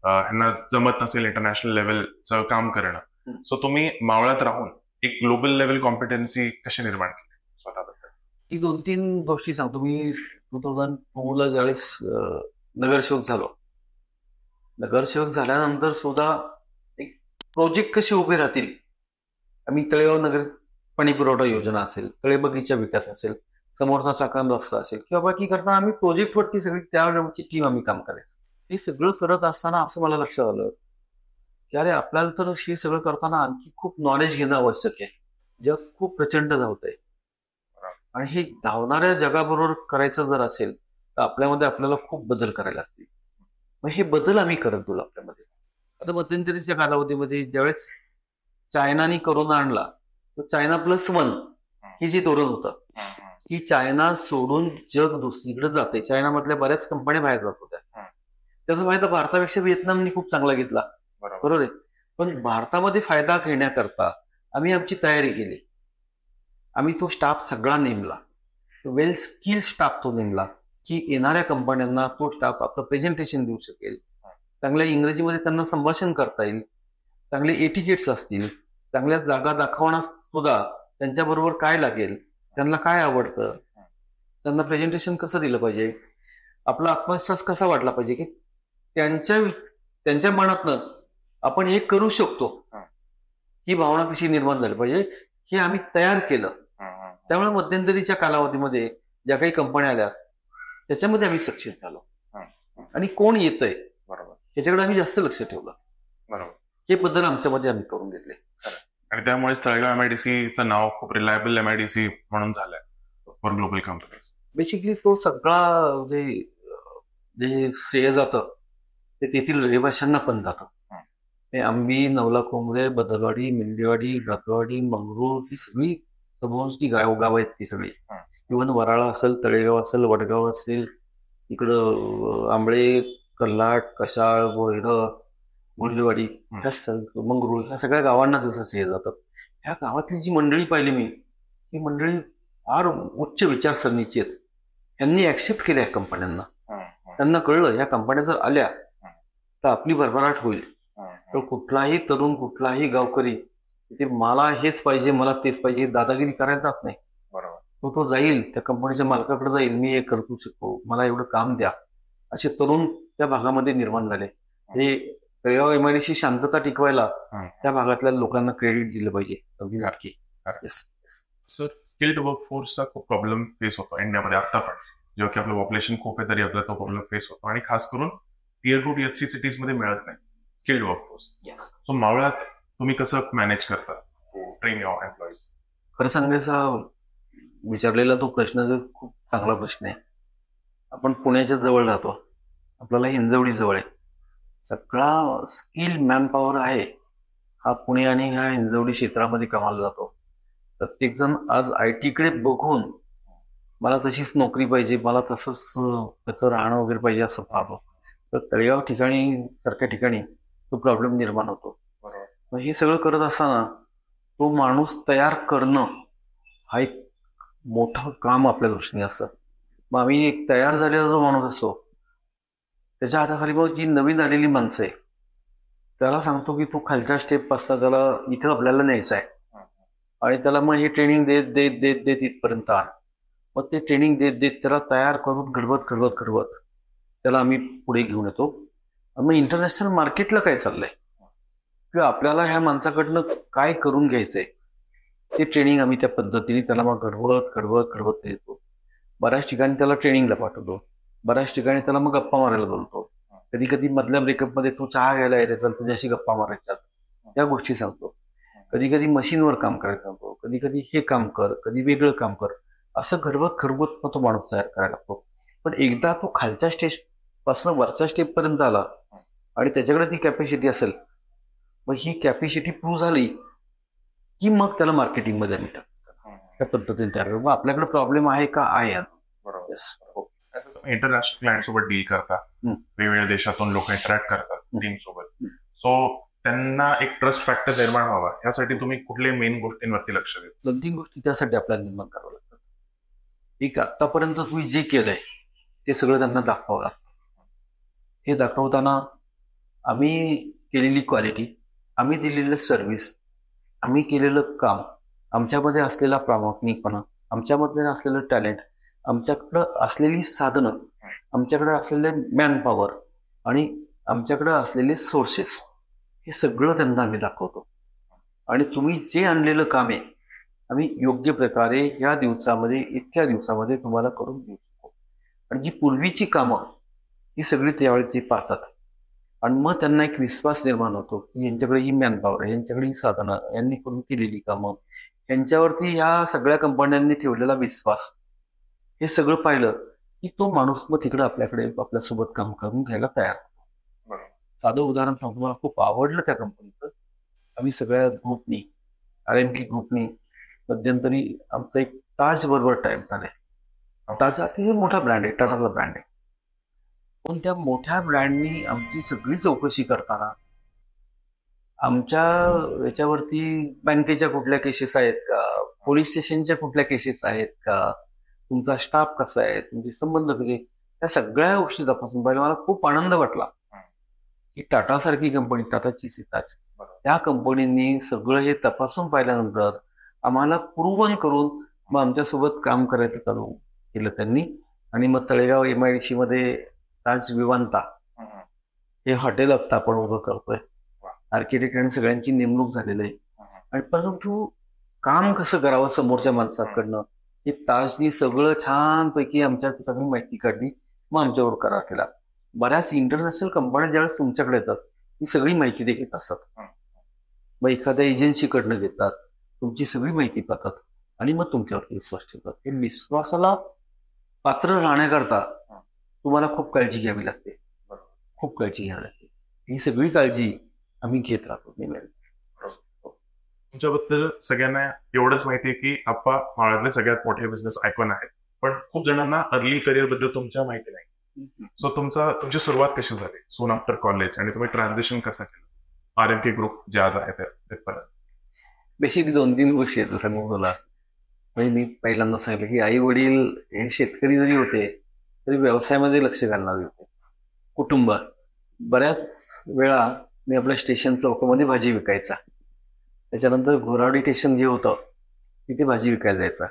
यांना जमत नसेल इंटरनॅशनल लेवलचं काम करणं. सो तुम्ही मावळात राहून एक ग्लोबल लेवल कॉम्पिटन्सी कशी निर्माण केली स्वतःबद्दल? ही 2-3 गोष्टी सांगतो. मी 2009ला ज्यावेळेस नगरसेवक झालो, नगरसेवक झाल्यानंतर सुद्धा एक प्रोजेक्ट कसे उभे राहतील. आम्ही तळेगाव नगर पाणी पुरवठा योजना असेल, तळेबगीचा विकास असेल, समोरचा चाकण रस्ता असेल किंवा बाकी करताना आम्ही प्रोजेक्टवरती सगळी त्यावेळेची टीम आम्ही काम करायचो. हे सगळं करत असताना असं मला लक्षात आलं की अरे आपल्याला तर हे सगळं करताना आणखी खूप नॉलेज घेणं आवश्यक आहे. जग खूप प्रचंड धावतंय आणि हे धावणाऱ्या जगाबरोबर करायचं जर असेल तर आपल्याला खूप बदल करायला लागतील. मग हे बदल आम्ही करत गेलो आपल्यामध्ये. आता मध्यंतरीच्या कालावधीमध्ये ज्यावेळेस चायनाने करोना आणला तर चायना +1 ही जी धोरण होतं की चायना सोडून जग दुसरीकडे जाते, चायनामधल्या बऱ्याच कंपन्या बाहेर जात होत्या. त्याचा फायदा भारतापेक्षा व्हिएतनामने खूप चांगला घेतला, बरोबर आहे. पण भारतामध्ये फायदा घेण्याकरता आम्ही आमची तयारी केली. आम्ही तो स्टाफ सगळा नेमला, वेल स्किल्ड स्टाफ तो नेमला, की येणाऱ्या कंपन्यांना तो स्टाफ आपलं प्रेझेंटेशन देऊ शकेल, चांगल्या इंग्रजीमध्ये त्यांना संभाषण करता येईल, चांगले एटिकेट्स असतील, चांगल्या जागा दाखवण्यास सुद्धा त्यांच्याबरोबर काय लागेल, त्यांना काय आवडतं, त्यांना प्रेझेंटेशन कसं दिलं पाहिजे, आपला आत्मविश्वास कसा वाटला पाहिजे, की त्यांच्या मनातनं आपण हे करू शकतो ही भावना कशी निर्माण झाली पाहिजे, हे आम्ही तयार केलं. त्यामुळे मध्यंतरीच्या कालावधीमध्ये ज्या काही कंपन्या आल्या त्याच्यामध्ये आम्ही सक्सेस झालो. आणि कोण येतंय त्याच्याकडे आम्ही जास्त लक्ष ठेवलं. बरोबर. हे बद्दल आमच्यामध्ये आम्ही करून घेतले. आणि त्यामुळे तळेगाव MIDCचं नाव खूप रिलायबल MIDC म्हणून झालंय फॉर ग्लोबल कंपनीज. बेसिकली तो सगळा जे श्रेय जातं ते तेथील रहिवाशांना पण जातं. आंबी, नवला कोंबरे, बदलवाडी, मिंदेवाडी, घातवाडी, मंगरूळ ही सगळी सभोवती गाव आहेत ती सगळी. इव्हन वराळा असेल, तळेगाव असेल, वडगाव असेल, इकडं आंबळे, कल्लाट, कशाळ, बोयरं, मुंडेवाडी, मंगरूळ ह्या सगळ्या गावांना जसं श्रेय जातात. ह्या गावातली जी मंडळी पाहिली मी, ही मंडळी फार उच्च विचारसरणीची आहेत. यांनी ऍक्सेप्ट केल्या या कंपन्यांना. त्यांना कळलं या कंपन्या जर आल्या तर आपली भरभराट होईल. तर कुठलाही तरुण, कुठलाही गावकरी ते मला हेच पाहिजे, मला तेच पाहिजे, दादागिरी करायला जात नाही. तो जाईल त्या कंपनीच्या मालकाकडे जाईल, मी हे करू शकतो, मला एवढं काम द्या, असे तरुण त्या भागामध्ये निर्माण झाले. हे तळेगाव MIDC शांतता टिकवायला त्या भागातल्या लोकांना क्रेडिट दिलं पाहिजे. अगदी नक्की. सर, स्किल्ड वर्कफोर्सचा खूप प्रॉब्लेम फेस होतो इंडियामध्ये आता पण, जेव्हा की आपलं पॉप्युलेशन खूप आहे तरी आपला तो प्रॉब्लेम फेस होतो. आणि खास करून Tier 2, Tier 3 सिटीज मध्ये मिळत नाही स्किल्ड वर्कफोर्स. सो मावळात तुम्ही कसं मॅनेज करता ट्रेन युअर एम्प्लॉईज? खरं सांगायचा विचारलेला तो प्रश्न खूप चांगला प्रश्न आहे. आपण पुण्याच्या जवळ राहतो, आपल्याला हिंजवडी जवळ आहे. सगळा स्किल मॅन पॉवर आहे हा पुणे आणि ह्या हिंजवडी क्षेत्रामध्ये कामाला जातो. प्रत्येक जण आज IT कडे बघून मला तशीच नोकरी पाहिजे, मला तसंच त्याचं राहणं वगैरे पाहिजे असं पाहतो. तर तळेगाव ठिकाणी सारख्या ठिकाणी तो प्रॉब्लेम निर्माण होतो. मग हे सगळं करत असताना तो माणूस तयार करणं हा एक मोठं काम आपल्या दृष्टीने असतं. मग आम्ही एक तयार झालेला जो माणूस असतो त्याच्या हाताखाली मग जी नवीन आलेली माणसं आहे त्याला सांगतो की तू खालच्या स्टेप पासता त्याला इथं आपल्याला न्यायचं आहे. आणि त्याला मग हे ट्रेनिंग देत देत देत देत इथपर्यंत आण. मग ते ट्रेनिंग देत देत त्याला तयार करून घडवत त्याला आम्ही पुढे घेऊन येतो. मग इंटरनॅशनल मार्केटला काय चाललंय किंवा आपल्याला ह्या माणसाकडनं काय करून घ्यायचंय ते ट्रेनिंग आम्ही त्या पद्धतीने त्याला मग घडवत देतो. बऱ्याच ठिकाणी त्याला ट्रेनिंगला पाठवतो, बऱ्याच ठिकाणी त्याला मग गप्पा मारायला बोलतो. कधी कधी मधल्या ब्रेकअप मध्ये तू चहा घ्यायला यायचा, तुझ्याशी गप्पा मारायच्या, त्या गोष्टी सांगतो. कधी कधी मशीनवर काम करायला सांगतो, कधी कधी हे काम कर, कधी वेगळं काम कर, असं घडवत मग तो माणूस तयार करायला लागतो. पण एकदा तो खालच्या स्टेज पासून वरच्या स्टेप पर्यंत आला आणि त्याच्याकडे ती कॅपॅसिटी असेल, मग ही कॅपॅसिटी प्रूव्ह झाली की मग त्याला मार्केटिंग मध्ये आम्ही टाकतो. त्या पद्धतीने तयार करतो. मग आपल्याकडे प्रॉब्लेम आहे का? आहे. इंटरनॅशनल क्लायंट सोबत डील करता, वेगवेगळ्या देशातून लोक इंटरॅक्ट करतात टीम सोबत. सो त्यांना एक ट्रस्ट फॅक्टर निर्माण व्हावा यासाठी तुम्ही कुठल्या मेन गोष्टींवरती लक्ष देता? 2-3 गोष्टी त्यासाठी आपल्याला निर्माण करावं लागतात. एक, आतापर्यंत तुम्ही जे केलंय ते सगळं त्यांना दाखवावं लागतं. हे दाखवताना आम्ही केलेली क्वालिटी, आम्ही दिलेलं सर्व्हिस, आम्ही केलेलं काम, आमच्यामध्ये असलेला प्रामाणिकपणा, आमच्यामध्ये असलेलं टॅलेंट, आमच्याकडं असलेली साधनं, आमच्याकडे असलेले मॅन पॉवर आणि आमच्याकडे असलेले सोर्सेस, हे सगळं त्यांना आम्ही दाखवतो. आणि तुम्ही जे आणलेलं काम आहे आम्ही योग्य प्रकारे या दिवसामध्ये, इतक्या दिवसामध्ये तुम्हाला करून देऊ शकतो. आणि जी पूर्वीची कामं ही सगळी त्यावेळी ते पाहतात आणि मग त्यांना एक विश्वास निर्माण होतो की यांच्याकडे ही मॅन पॉवर आहे, यांच्याकडे ही साधनं, यांनी करून केलेली कामं, यांच्यावरती या सगळ्या कंपन्यांनी ठेवलेला विश्वास, हे सगळं पाहिलं की तो माणूस मग तिकडे आपल्याकडे आपल्यासोबत काम करून घ्यायला तयार होतो. साधं उदाहरण सांगतो, मला खूप आवडलं त्या कंपनीचं. आम्ही सगळ्या ग्रुपनी, RMK ग्रुपनी मध्यंतरी आमचा एक ताज बरोबर टाइम झालाय. ताज अतिशय मोठा ब्रँड आहे, टाटाचा ब्रँड आहे. पण त्या मोठ्या ब्रँडनी आमची सगळी चौकशी करताना आमच्या याच्यावरती बँकेच्या कुठल्या केसेस आहेत का, पोलीस स्टेशनच्या कुठल्या केसेस आहेत का, तुमचा स्टाफ कसा आहे, तुमचे संबंध कसे, त्या सगळ्या गोष्टी तपासून पाहिलं. मला खूप आनंद वाटला की टाटा सारखी कंपनी, टाटाची सीताच, त्या कंपनीनी सगळं हे तपासून पाहिल्यानंतर आम्हाला प्रूव्हन करून मग आमच्यासोबत काम करायचं चालू केलं त्यांनी. आणि मग तळेगाव MIDC मध्ये ताज विवांता हे हॉटेल आता आपण उभं करतोय. आर्किटेक्ट आणि सगळ्यांची नेमणूक झालेली आहे. आणि परंतु काम कसं करावं समोरच्या माणसाकडनं हे ताजनी सगळं छानपैकी आमच्या सगळी माहिती काढली, मग आमच्यावर करार केला. बऱ्याच इंटरनॅशनल कंपन्या ज्यावेळेस तुमच्याकडे येतात ही सगळी माहिती देखील असतात. मग एखाद्या एजन्सीकडनं घेतात, तुमची सगळी माहिती पाहतात आणि मग तुमच्यावरती विश्वास ठेवतात. हे विश्वासाला पात्र राहण्याकरता तुम्हाला खूप काळजी घ्यावी लागते, खूप काळजी घ्यावी लागते. ही सगळी काळजी आम्ही घेत राहतो नेहमी. तुमच्याबद्दल सगळ्यांना एवढंच माहिती आहे की आप्पा महाराष्ट्रातले सगळ्यात मोठे बिझनेस आयकॉन आहेत, पण खूप जणांना अर्ली करिअर बद्दल तुमच्या माहिती नाही. सो तुमची सुरुवात कशी झाली सून आफ्टर कॉलेज, आणि तुम्ही ट्रान्झिशन कसं केलं RMK ग्रुप जे आज आहे तिथपर्यंत? बेसिकली 2-3 गोष्टी आहेत सांगू तुला. म्हणजे मी पहिल्यांदा सांगितलं की आई वडील हे शेतकरी जरी होते तरी व्यवसायामध्ये लक्ष घालणारे होते. कुटुंब बऱ्याच वेळा मी आपल्या स्टेशन चौकामध्ये भाजी विकायचा. त्याच्यानंतर घोरावडी स्टेशन जे होतं तिथे भाजी विकायला जायचा.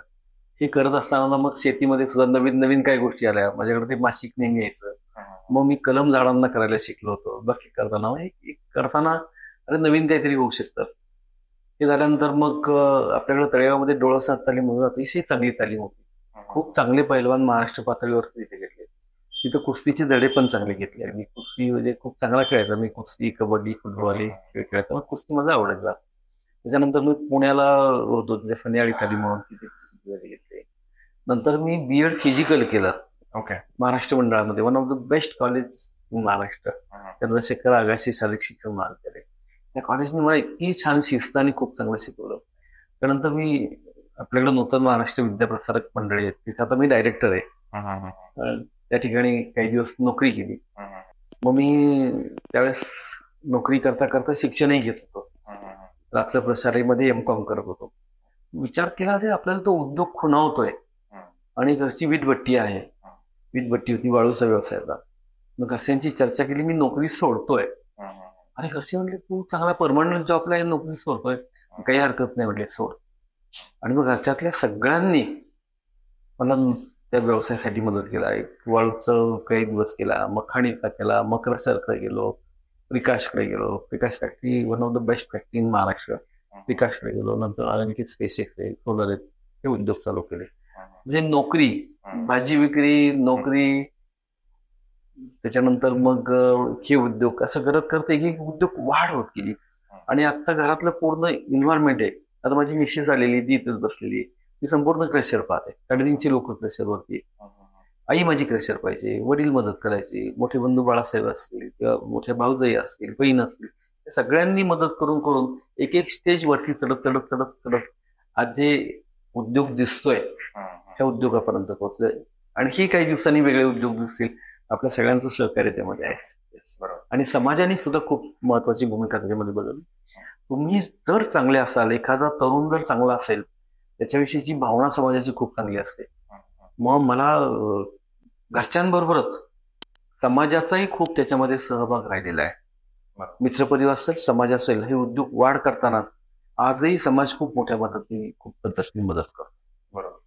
हे करत असताना मग शेतीमध्ये सुद्धा नवीन नवीन काही गोष्टी आल्या. माझ्याकडे ते मासिक नेहमी यायचं. मग मी कलम झाडांना करायला शिकलो होतो. बाकी करताना अरे नवीन काहीतरी होऊ शकतं. ते झाल्यानंतर मग आपल्याकडे तळेगावमध्ये डोळसात तालीम म्हणून अतिशय चांगली तालीम होती. खूप चांगले पैलवान महाराष्ट्र पातळीवर तिथे घेतले. तिथं कुस्तीचे धडे पण चांगले घेतले. मी कुस्ती म्हणजे खूप चांगला खेळायचा. मी कुस्ती, कबड्डी, फुटबॉल हे खेळ खेळायचा. मग कुस्ती माझा आवडायचा. त्याच्यानंतर मी पुण्याला होतो फन्याळी तालीम म्हणून तिथे कुस्ती धडे घेतले. नंतर मी BEd फिजिकल केलं. ओके. महाराष्ट्र मंडळामध्ये, one of the best college in Maharashtra, Chandrashekhar Agashi शारीरिक शिक्षण महाविद्यालय. त्या कॉलेजने मला इतकी छान शिस्त आणि खूप चांगलं शिकवलं. त्यानंतर मी आपल्याकडे नूतन महाराष्ट्र विद्याप्रसारक मंडळी आहेत, तिथे आता मी डायरेक्टर आहे. त्या ठिकाणी काही दिवस नोकरी केली. मग मी त्यावेळेस नोकरी करता करता शिक्षणही घेत होतो. रात्र प्रसारीमध्ये MCOM करत होतो. विचार केला ते आपल्याला तो उद्योग खुणावतोय आणि घरची वीटभट्टी आहे. वीटभट्टी होती, वाळूचा व्यवसायाचा. मग घरच्यांची चर्चा केली, मी नोकरी सोडतोय. आणि घरचे म्हणले तू चांगला परमनंट जॉबला आहे, नोकरी सोडतोय, काही हरकत नाही म्हटले, सोड. आणि मग घरच्यातल्या सगळ्यांनी मला त्या व्यवसायासाठी मदत केला. वाळूचं काही दिवस केला, मखाणीचा केला, मकर सरकडे गेलो, प्रकाशकडे गेलो. Prakash factory one of the best factory in Maharashtra, प्रकाशकडे गेलो. नंतर RMK स्पेसएक्स आहे, सोलर आहेत, हे उद्योग चालू केले. म्हणजे नोकरी, भाजी विक्री, नोकरी, त्याच्यानंतर मग हे उद्योग, असं करत करते की उद्योग वाढ होत गेली. आणि आता घरातलं पूर्ण इन्व्हायरमेंट आहे. आता माझी मिसेस आलेली, ती इथेच बसलेली, ती संपूर्ण क्रेशर पाहते. 3.5 लोक क्रेशरवरती. आई माझी क्रेशर पाहिजे, वडील मदत करायची, मोठे बंधू बाळासाहेब असतील किंवा मोठ्या भाऊजाई असतील, बहीण असतील, सगळ्यांनी मदत करून करून एक एक स्टेज वरती चढत चढत चढत चढत आज जे उद्योग दिसतोय त्या उद्योगापर्यंत पोहोचलोय. आणखी काही दिवसांनी वेगळे उद्योग दिसतील. आपल्या सगळ्यांचं सहकार्य त्यामध्ये आहे. आणि समाजाने सुद्धा खूप महत्वाची भूमिका त्याच्यामध्ये बदलली. तुम्ही जर चांगले असाल, एखादा तरुण जर चांगला असेल, त्याच्याविषयीची भावना समाजाची खूप चांगली असते. मग मला घरच्यांबरोबरच समाजाचाही खूप त्याच्यामध्ये सहभाग राहिलेला आहे. मित्रपरिवार असेल, समाज असेल, हे उद्योग वाढ करताना आजही समाज खूप मोठ्या पद्धतीने, खूप पद्धतीने मदत करतो. बरोबर.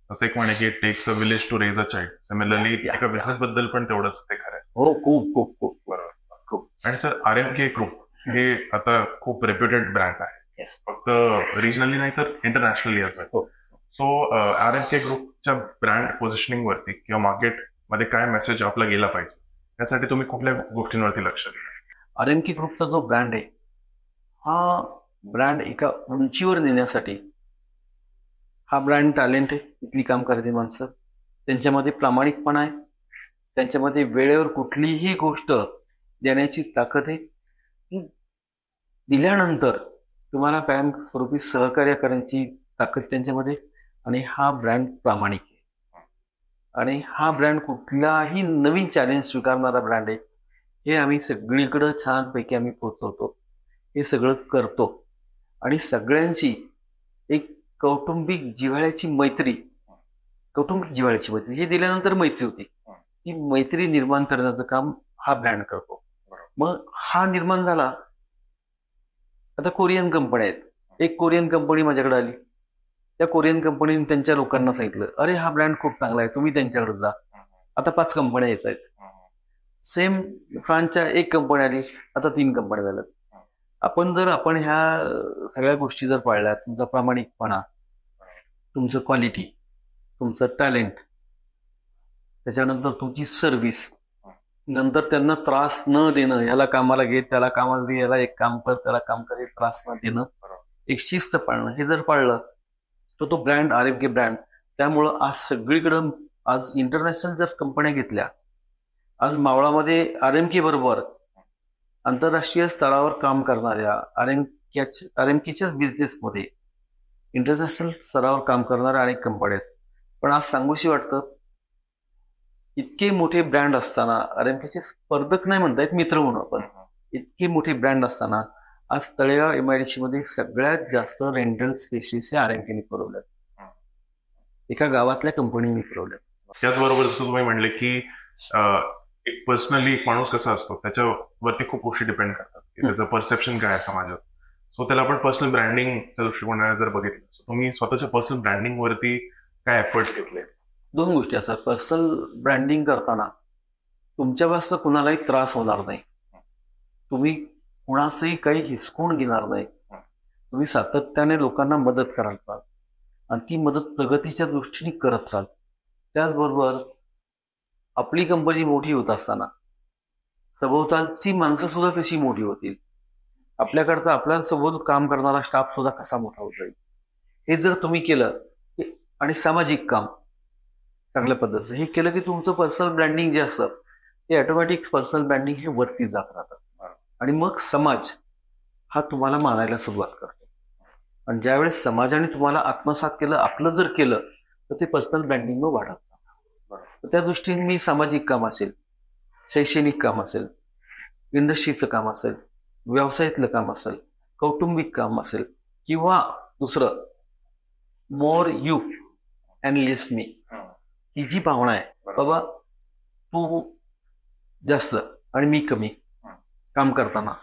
असं एक म्हणे की it takes a village to raise a child. Similarly एका बिझनेस बद्दल पण तेवढंच ते खरं आहे. हो, खूप खूप खूप. बरोबर, खूप. आणि सर, RMK ग्रुप हे आता खूप रेप्युटेड ब्रँड आहे, फक्त रिजनली नाही तर इंटरनॅशनली असं. सो RMK ग्रुपच्या ब्रँड पोझिशनिंग वरती किंवा मार्केट मध्ये काय मेसेज आपला गेला पाहिजे, यासाठी तुम्ही कुठल्या गोष्टींवरती लक्ष दिलं? RMK ग्रुपचा जो ब्रँड आहे, हा ब्रँड एका उंचीवर नेण्यासाठी हा ब्रँड टॅलेंट आहे. इथली काम करते माणसं, त्यांच्यामध्ये प्रामाणिकपणा आहे, त्यांच्यामध्ये वेळेवर कुठलीही गोष्ट देण्याची ताकद आहे. दिल्यानंतर तुम्हाला कायम स्वरूपी सहकार्य करण्याची ताकद त्यांच्यामध्ये. आणि हा ब्रँड प्रामाणिक आहे. आणि हा ब्रँड कुठलाही नवीन चॅलेंज स्वीकारणारा ब्रँड आहे. हे आम्ही सगळीकडे छानपैकी आम्ही पोहोचवतो. हे सगळं करतो आणि सगळ्यांची एक कौटुंबिक जिव्हाळ्याची मैत्री हे दिल्यानंतर मैत्री होती. ती मैत्री निर्माण करण्याचं काम हा ब्रँड करतो. मग हा निर्माण झाला. आता कोरियन कंपन्या आहेत. एक कोरियन कंपनी माझ्याकडे आली. त्या कोरियन कंपनीने त्यांच्या लोकांना सांगितलं, अरे हा ब्रँड खूप चांगला आहे, तुम्ही त्यांच्याकडे जा. आता 5 कंपन्या येत आहेत. सेम फ्रान्सच्या 1 कंपनी आली, आता 3 कंपन्या झाल्यात. आपण ह्या सगळ्या गोष्टी जर पाळल्या, तुमचा प्रामाणिकपणा, तुमचं क्वालिटी, तुमचं टॅलेंट, त्याच्यानंतर तुमची सर्व्हिस, नंतर त्यांना त्रास न देणं, याला कामाला घे, त्याला कामाला दे, याला एक काम कर, त्याला काम कर, त्रास न देणं, एक शिस्त पाळणं, हे जर पाळलं तर तो ब्रँड आरोग्य ब्रँड. त्यामुळं आज सगळीकडं, आज इंटरनॅशनल जर कंपन्या घेतल्या, आज मावळामध्ये आरएमके बरोबर आंतरराष्ट्रीय स्तरावर काम करणाऱ्या आरएमकेच्याच बिझनेसमध्ये इंटरनॅशनल स्तरावर काम करणाऱ्या अनेक कंपन्या आहेत. पण आज सांगूशी वाटतं, इतके मोठे ब्रँड असताना, आरएमकेचे स्पर्धक नाही म्हणता येत, मित्र म्हणून आपण, इतके मोठे ब्रँड असताना आज तळेगाव एमआयडीसी मध्ये सगळ्यात जास्त रेंटल स्पेसेस आरएमकेने पुरवल्यात. एका गावातल्या कंपनीने पुरवल्यात. त्याचबरोबर जसं तुम्ही म्हणले की एक पर्सनली एक माणूस कसा असतो त्याच्यावरती खूप गोष्टी डिपेंड करतात, की त्याचं परसेप्शन काय आहे समाजात. सो त्याला आपण पर्सनल ब्रँडिंगच्या दृष्टिकोनाने जर बघितलं, तुम्ही स्वतःच्या पर्सनल ब्रँडिंग वरती काय एफर्ट्स घेतले? 2 गोष्टी असतात. पर्सनल ब्रँडिंग करताना तुमच्यापासून कुणालाही त्रास होणार नाही, तुम्ही कुणाचंही काही हिसकून घेणार नाही, तुम्ही सातत्याने लोकांना मदत कराल आणि ती मदत प्रगतीच्या दृष्टीने करत राहाल. त्याचबरोबर आपली कंपनी मोठी होत असताना सभोवतालची माणसं सुद्धा कशी मोठी होतील, आपल्याकडचा आपल्यासोबत काम करणारा स्टाफ सुद्धा कसा मोठा होत जाईल, हे जर तुम्ही केलं, आणि सामाजिक काम चांगल्या पद्धतीचं हे केलं, की तुमचं पर्सनल ब्रँडिंग जे असतं ते ऑटोमॅटिक पर्सनल ब्रँडिंग हे वरती जात राहतं आणि मग समाज हा तुम्हाला मानायला सुरुवात करतो. आणि ज्यावेळेस समाजाने तुम्हाला आत्मसात केलं, आपलं जर केलं, तर ते पर्सनल ब्रँडिंग मग वाढत जातं. त्या दृष्टीने मी सामाजिक काम असेल, शैक्षणिक काम असेल, इंडस्ट्रीचं काम असेल, व्यवसायातलं काम असेल, कौटुंबिक काम असेल, किंवा दुसरं मोर यू अँड लेस मी, ही जी भावना आहे, बाबा तू जास्त आणि मी कमी काम करताना,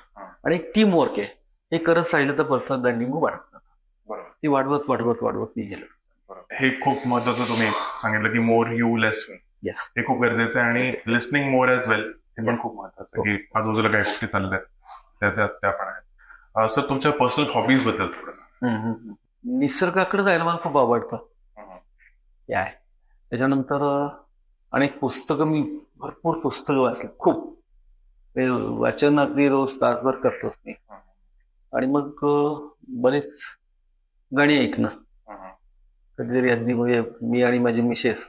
आणि एक टीम वर्क आहे, हे करत राहिलं तर पर्सनल ब्रँडिंग वाढत जातं. ती वाढवत ती गेलं. हे खूप महत्वाचं तुम्ही सांगितलं की more you less me. Yes, हे खूप गरजेचं आहे. आणि लिस्निंग मोर एज वेल हे पण खूप महत्वाचं आहे, की आजूबाजूला काय गोष्टी चालल्यात त्या पण आहेत. सर, तुमच्या पर्सनल हॉबीज बद्दल थोडंसं. निसर्गाकडे जायला मला खूप आवडतं, हे आहे. त्याच्यानंतर अनेक पुस्तकं, मी भरपूर पुस्तकं वाचली, खूप वाचन अगदी रोज तासभर करतोच मी. आणि मग बरेच गाणी ऐकणं, कधीतरी अगदी म्हणजे मी आणि माझी मिसेस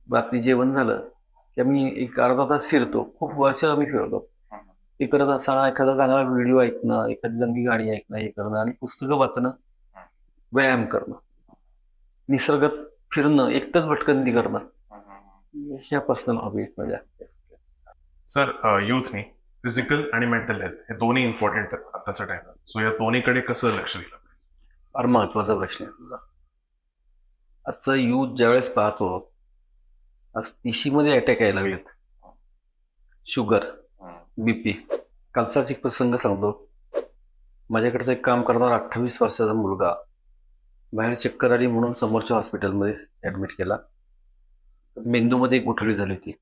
रात्री जेवण झालं की आम्ही एक अर्धा तास फिरतो, खूप वर्ष आम्ही फिरतो. ते करत असताना एखादा चांगला व्हिडिओ ऐकणं, एखादी चांगली गाणी ऐकणं, हे करणं, आणि पुस्तकं वाचणं, व्यायाम करणं, निसर्गात फिरणं, एकटंच भटकंती करणं, ह्या पर्सनल हॉबीज माझ्या. सर, युथनी फिजिकल आणि मेंटल हेल्थ हे दोन्ही इम्पॉर्टंट आहेत आताच्या टाइमात. सो या दोन्हीकडे कसं लक्ष दिलं? फार महत्वाचा प्रश्न आहे तुझा. आजचा युथ ज्यावेळेस पाहतो, आज 30 मध्ये अटॅक यायला लागलेत, शुगर, बीपी. कालचाच एक प्रसंग सांगतो. माझ्याकडचा एक काम करणारा 28 वर्षाचा मुलगा बाहेर चक्कर आली म्हणून समोरच्या हॉस्पिटलमध्ये ऍडमिट केला. मेंदूमध्ये एक गुठळी झाली होती.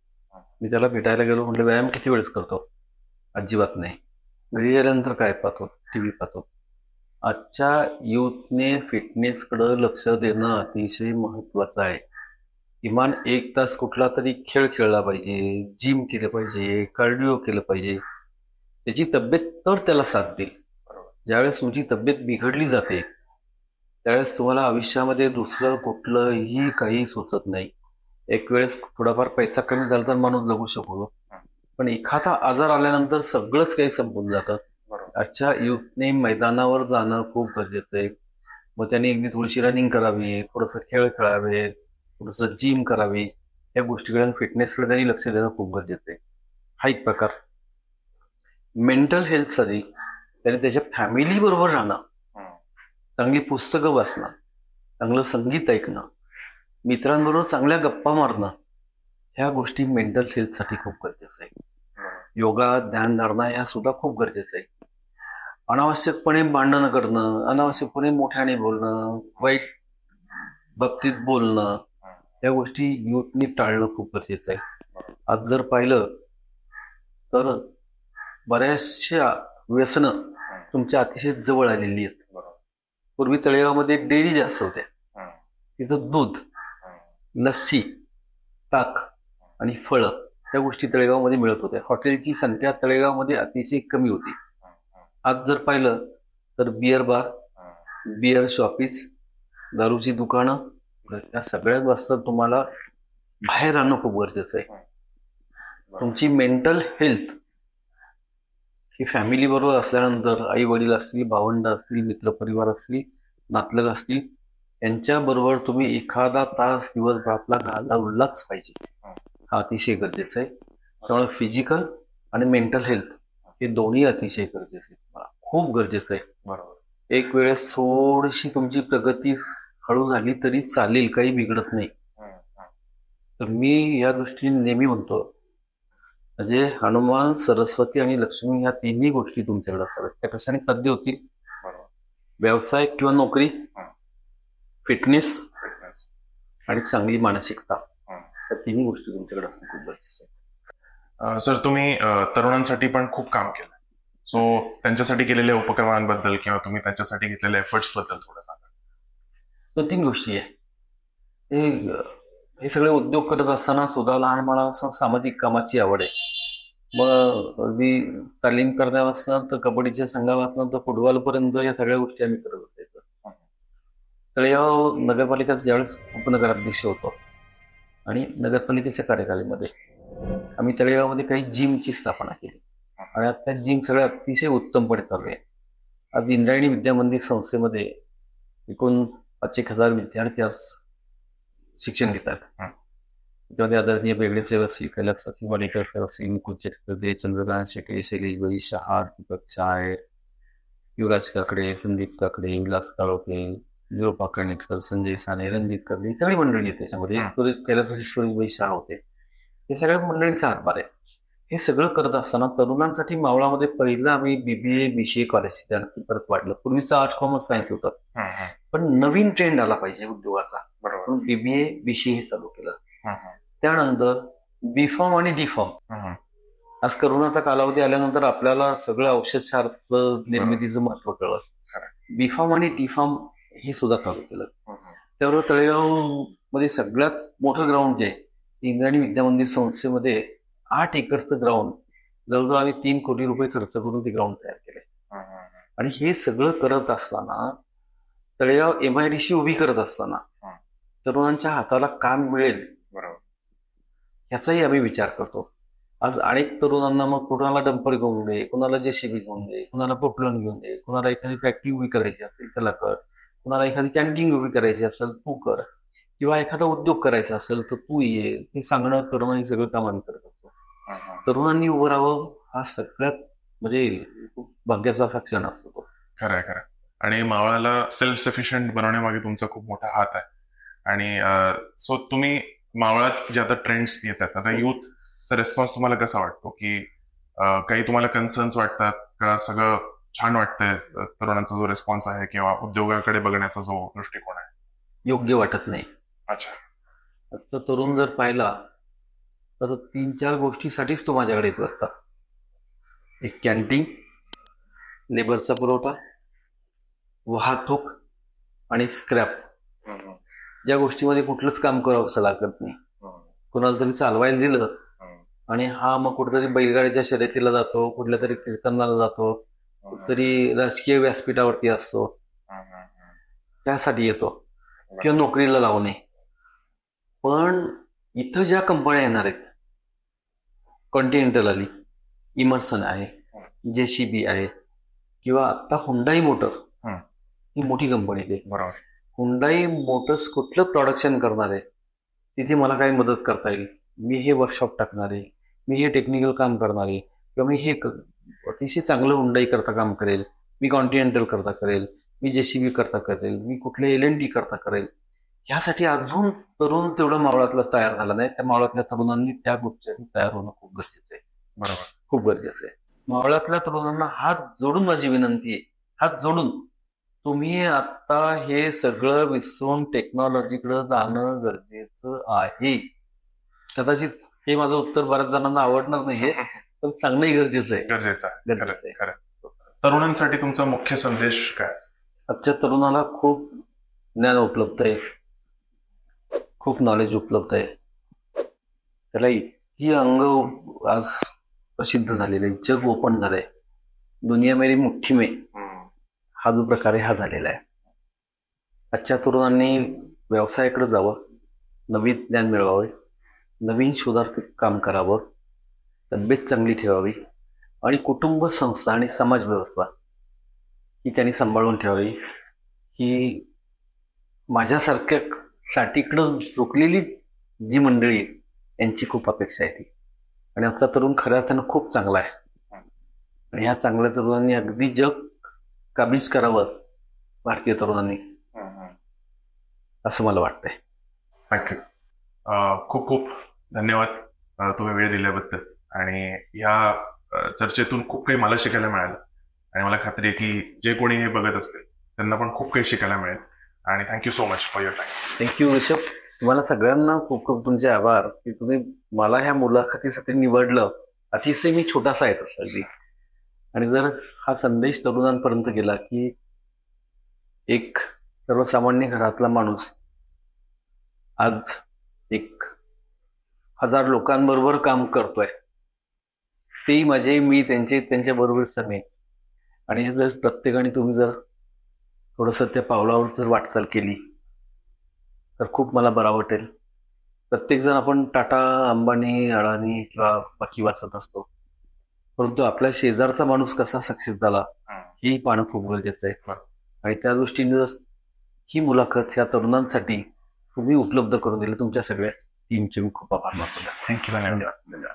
मी त्याला भेटायला गेलो, म्हटलं व्यायाम किती वेळेस करतो? अजिबात नाही. घरी गेल्यानंतर काय पाहतो? टीव्ही पाहतो. आजच्या युथने फिटनेसकडे लक्ष देणं अतिशय महत्वाचं आहे. किमान 1 तास कुठला तरी खेळ खेळला पाहिजे, जिम केलं पाहिजे, कार्डिओ केलं पाहिजे. त्याची तब्येत तर त्याला साथ देईल. ज्यावेळेस तुमची तब्येत बिघडली जाते त्यावेळेस तुम्हाला आयुष्यामध्ये दुसरं कुठलंही काही सुचत नाही. एक वेळेस थोडाफार पैसा कमी झाला तर माणूस जगू शकतो, पण एखादा आजार आल्यानंतर सगळंच काही संपून जातं. आजच्या युथने मैदानावर जाणं खूप गरजेचं आहे. मग त्यांनी अगदी थोडीशी रनिंग करावी, थोडंसं खेळ खेळावे, थोडंसं जिम करावी. या गोष्टीकडे, फिटनेसकडे त्यांनी लक्ष देणं खूप गरजेचं आहे. हा एक प्रकार. मेंटल हेल्थसाठी त्याने त्याच्या फॅमिली बरोबर राहणं, चांगली पुस्तकं वाचणं, चांगलं संगीत ऐकणं, मित्रांबरोबर चांगल्या गप्पा मारणं, ह्या गोष्टी मेंटल हेल्थसाठी खूप गरजेचं आहे. योगा, ध्यानधारणा या सुद्धा खूप गरजेचं आहे. अनावश्यकपणे भांडणं करणं, अनावश्यकपणे मोठ्याने बोलणं, वाईट बाबतीत बोलणं, या गोष्टी युथनी टाळणं खूप गरजेचं आहे. आज जर पाहिलं तर बऱ्याचशा व्यसनं तुमच्या अतिशय जवळ आलेली आहेत. पूर्वी तळेगावमध्ये डेअरी जास्त होत्या, तिथं दूध, लस्सी, ताक आणि फळं त्या गोष्टी तळेगावमध्ये मिळत होत्या. हॉटेलची संख्या तळेगावमध्ये अतिशय कमी होती. आज जर पाहिलं तर बिअर बार, बिअर शॉपीज, दारूची दुकानं, या सगळ्या वाजता तुम्हाला बाहेर राहणं खूप गरजेचं आहे. तुमची मेंटल हेल्थ ही फॅमिली बरोबर असल्यानंतर, आई वडील असतील, भावंड असतील, मित्रपरिवार असतील, नातलग असतील, यांच्याबरोबर तुम्ही एखादा तास दिवस आपला घालवलाच पाहिजे. हा अतिशय गरजेचं आहे. त्यामुळे फिजिकल आणि मेंटल हेल्थ हे दोन्ही अतिशय गरजेचे आहे, खूप गरजेचं आहे. बरोबर. एक वेळेस थोडीशी तुमची प्रगती हळू झाली तरी चालेल, काही बिघडत नाही. तर मी या दृष्टीने नेहमी म्हणतो, म्हणजे हनुमान, सरस्वती आणि लक्ष्मी या तिन्ही गोष्टी तुमच्याकडे असाव्यात. त्या कशाने साध्य होतील? व्यवसाय किंवा नोकरी, फिटनेस आणि चांगली मानसिकता, या तिन्ही गोष्टी तुमच्याकडे असणं खूप गरजेचं आहे. सर, तुम्ही तरुणांसाठी पण खूप काम केलं, सो त्यांच्यासाठी केलेल्या उपक्रमांबद्दल किंवा तुम्ही त्यांच्यासाठी घेतलेल्या एफर्ट्स बद्दल थोडं सांगा. तर तीन गोष्टी आहे. हे सगळे उद्योग करत असताना सुद्धा लहान मला असं सामाजिक कामाची आवड आहे. मग अगदी तालीम करण्यापासून तर कबड्डीच्या संघापासून तर फुटबॉलपर्यंत या सगळ्या गोष्टी आम्ही करत असायचो. तळेगाव नगरपालिकेत ज्यावेळेस उपनगराध्यक्ष होतो आणि नगरपालिकेच्या कार्यकालीमध्ये आम्ही तळेगावमध्ये काही जिमची स्थापना केली आणि आता त्या जिम सगळ्या अतिशय उत्तमपणे चालू आहे. आज इंद्रायणी विद्या मंदिर संस्थेमध्ये एकूण 5,000 विद्यार्थी आज शिक्षण घेतात. त्यामध्ये आदरणीय बेगडे सर असतील, कैलास वाडेकर सर असतील, मुकुंद चक्रवर्ती, चंद्रकांत शेटे, शैलेशबाई शहार, दीपक चाय, युवराज काकडे, संदीप काकडे, विलास काळोखे, निरोपा कणेकर, संजय साने, रणजित काकडे, ही सगळी मंडळी आहेत. त्याच्यामध्ये कैलासबाई शहा होते. हे सगळ्या मंडळींचा हातभार आहे. हे सगळं करत असताना तरुणांसाठी मावळामध्ये पहिलं आम्ही BBA BCA कॉलेज त्यानंतर परत वाढलं. पूर्वीचं आर्ट कॉमर्स सायन्स होतं, पण नवीन ट्रेंड आला पाहिजे उद्योगाचा, म्हणून BBA BCA हे चालू केलं. त्यानंतर बीफॉर्म आणि डीफॉर्म. आज करोनाचा कालावधी आल्यानंतर आपल्याला सगळं औषधशास्त्र निर्मितीचं महत्व कळलं. बीफॉर्म आणि डीफॉर्म हे सुद्धा चालू केलं. त्याबरोबर तळेगाव मध्ये सगळ्यात मोठं ग्राउंड जे आहे, इंद्रायणी विद्या मंदिर संस्थेमध्ये 8 एकरचं ग्राउंड, जवळजवळ आम्ही 3 कोटी रुपये खर्च करून ते ग्राउंड तयार केले. आणि हे सगळं करत असताना, तळेगाव MIDC उभी करत असताना तरुणांच्या हाताला काम मिळेल याचाही आम्ही विचार करतो. आज अनेक तरुणांना मग कुणाला डंपर घेऊन दे, कुणाला JCB घेऊन दे, कुणाला पोपलन घेऊन दे, कुणाला एखादी फॅक्टरी उभी करायची असेल त्याला कर, कुणाला एखादी कॅन्टीन उभी करायची असेल तू कर, किंवा एखादा उद्योग करायचा असेल तर तू ये, हे सांगणं करणं हे सगळं काम आम्ही करत असतो. तरुणांनी उभं राहावं हा सगळ्यात म्हणजे खूप भाग्याचा असा क्षण असतो. खरं आहे. आणि मावळाला सेल्फ सफिशियंट बनवण्यामागे तुमचा खूप मोठा हात आहे. आणि सो तुम्ही मावळात जे आता ट्रेंड्स येतात, आता युथचा रिस्पॉन्स तुम्हाला कसा वाटतो, की काही तुम्हाला कन्सर्न्स वाटतात का, सगळं छान वाटतंय तरुणांचा जो रिस्पॉन्स आहे किंवा उद्योगाकडे बघण्याचा जो दृष्टिकोन आहे? योग्य वाटत नाही. अच्छा. आता तरुण जर पाहिला तर 3-4 गोष्टीसाठीच तो माझ्याकडे येत असतात. एक कॅन्टीन, लेबरचा पुरवठा, वाहतूक आणि स्क्रॅप. ज्या गोष्टीमध्ये कुठलंच काम करावंसं लागत नाही. कुणाला तरी चालवायला दिलं आणि हा मग कुठेतरी बैलगाडीच्या शर्यतीला जातो, कुठल्या तरी कीर्तनाला जातो, कुठतरी राजकीय व्यासपीठावरती असतो, त्यासाठी येतो, किंवा नोकरीला लावणे. पण इथं ज्या कंपन्या येणार आहेत, कॉन्टिनेंटल आली, इमर्सन आहे, JCB आहे, किंवा आता हुंडाई मोटर ही मोठी कंपनी आहे. बरोबर. हुंडाई मोटर्स कुठलं प्रोडक्शन करणार आहे, तिथे मला काही मदत करता येईल, मी हे वर्कशॉप टाकणार आहे, मी हे टेक्निकल काम करणार आहे, किंवा मी हे अतिशय चांगलं हुंडाई करता काम करेल, मी कॉन्टिनेंटल करता करेल, मी JCB करता करेल, मी कुठले LNT करता करेल. ह्यासाठी अजून तरुण तेवढं मावळातलं तयार झाला नाही. त्या मावळातल्या तरुणांनी त्या गोष्टीसाठी तयार होणं खूप गरजेचं आहे. बरोबर. खूप गरजेचं आहे. मावळातल्या तरुणांना हात जोडून माझी विनंती आहे, हात जोडून तुम्ही आता हे सगळं विसरून टेक्नॉलॉजीकडे जाणं गरजेचं आहे. कदाचित हे माझं उत्तर बऱ्याच जणांना आवडणार नाही, पण सांगणंही गरजेचं आहे. गरजेचं आहे. गरजेचं खरं आहे. खरं. तरुणांसाठी तुमचा मुख्य संदेश काय? आजच्या तरुणाला खूप ज्ञान उपलब्ध आहे, खूप नॉलेज उपलब्ध आहे. त्याला इतकी अंग आज प्रसिद्ध झालेले, जग ओपन झालंय. दुनिया मेरी मुठ्ठी में हा जो प्रकार आहे हा झालेला आहे. आजच्या तरुणांनी व्यवसायाकडे जावं, नवीन ज्ञान मिळवावे, नवीन शोधार्थ काम करावं, तब्येत चांगली ठेवावी आणि कुटुंब, संस्था आणि समाज व्यवस्था ही त्यांनी सांभाळून ठेवावी. ही माझ्यासारख्या साठीकडं झुकलेली जी मंडळी आहे यांची खूप अपेक्षा आहे ती. आणि आजचा तरुण खऱ्या अर्थानं खूप चांगला आहे. आणि ह्या चांगल्या तरुणांनी अगदी जग काबीज करावं भारतीय तरुणांनी, असं मला वाटतंय. थँक्यू. खूप खूप धन्यवाद तुम्ही वेळ दिल्याबद्दल. आणि या चर्चेतून खूप काही मला शिकायला मिळालं आणि मला खात्री आहे की जे कोणी हे बघत असतील त्यांना पण खूप काही शिकायला मिळेल. आणि thank you so much for your time. Thank you Rishabh. तुम्हाला सगळ्यांना खूप खूप तुमचे आभार की तुम्ही मला ह्या मुलाखतीसाठी निवडलं. अतिशय मी छोटासा आहे तसं अगदी. आणि जर हा संदेश तरुणांपर्यंत गेला की एक सर्वसामान्य घरातला माणूस आज 1,000 लोकांबरोबर काम करतोय, तेही माझे, मी त्यांच्या बरोबर समे. आणि जर प्रत्येकाने तुम्ही जर थोडंसं त्या पावलावर जर वाटचाल केली तर खूप मला बरं वाटेल. प्रत्येकजण आपण टाटा, अंबानी, अडाणी किंवा बाकी वाचत असतो, परंतु आपल्या शेजारचा माणूस कसा सक्सेस झाला हेही पाहणं खूप गरजेचं आहे. आणि त्या दृष्टीने ही मुलाखत ह्या तरुणांसाठी तुम्ही उपलब्ध करून दिली. तुमच्या सगळ्या टीमचे मी खूप आभार मानतो. थँक्यू. धन्यवाद.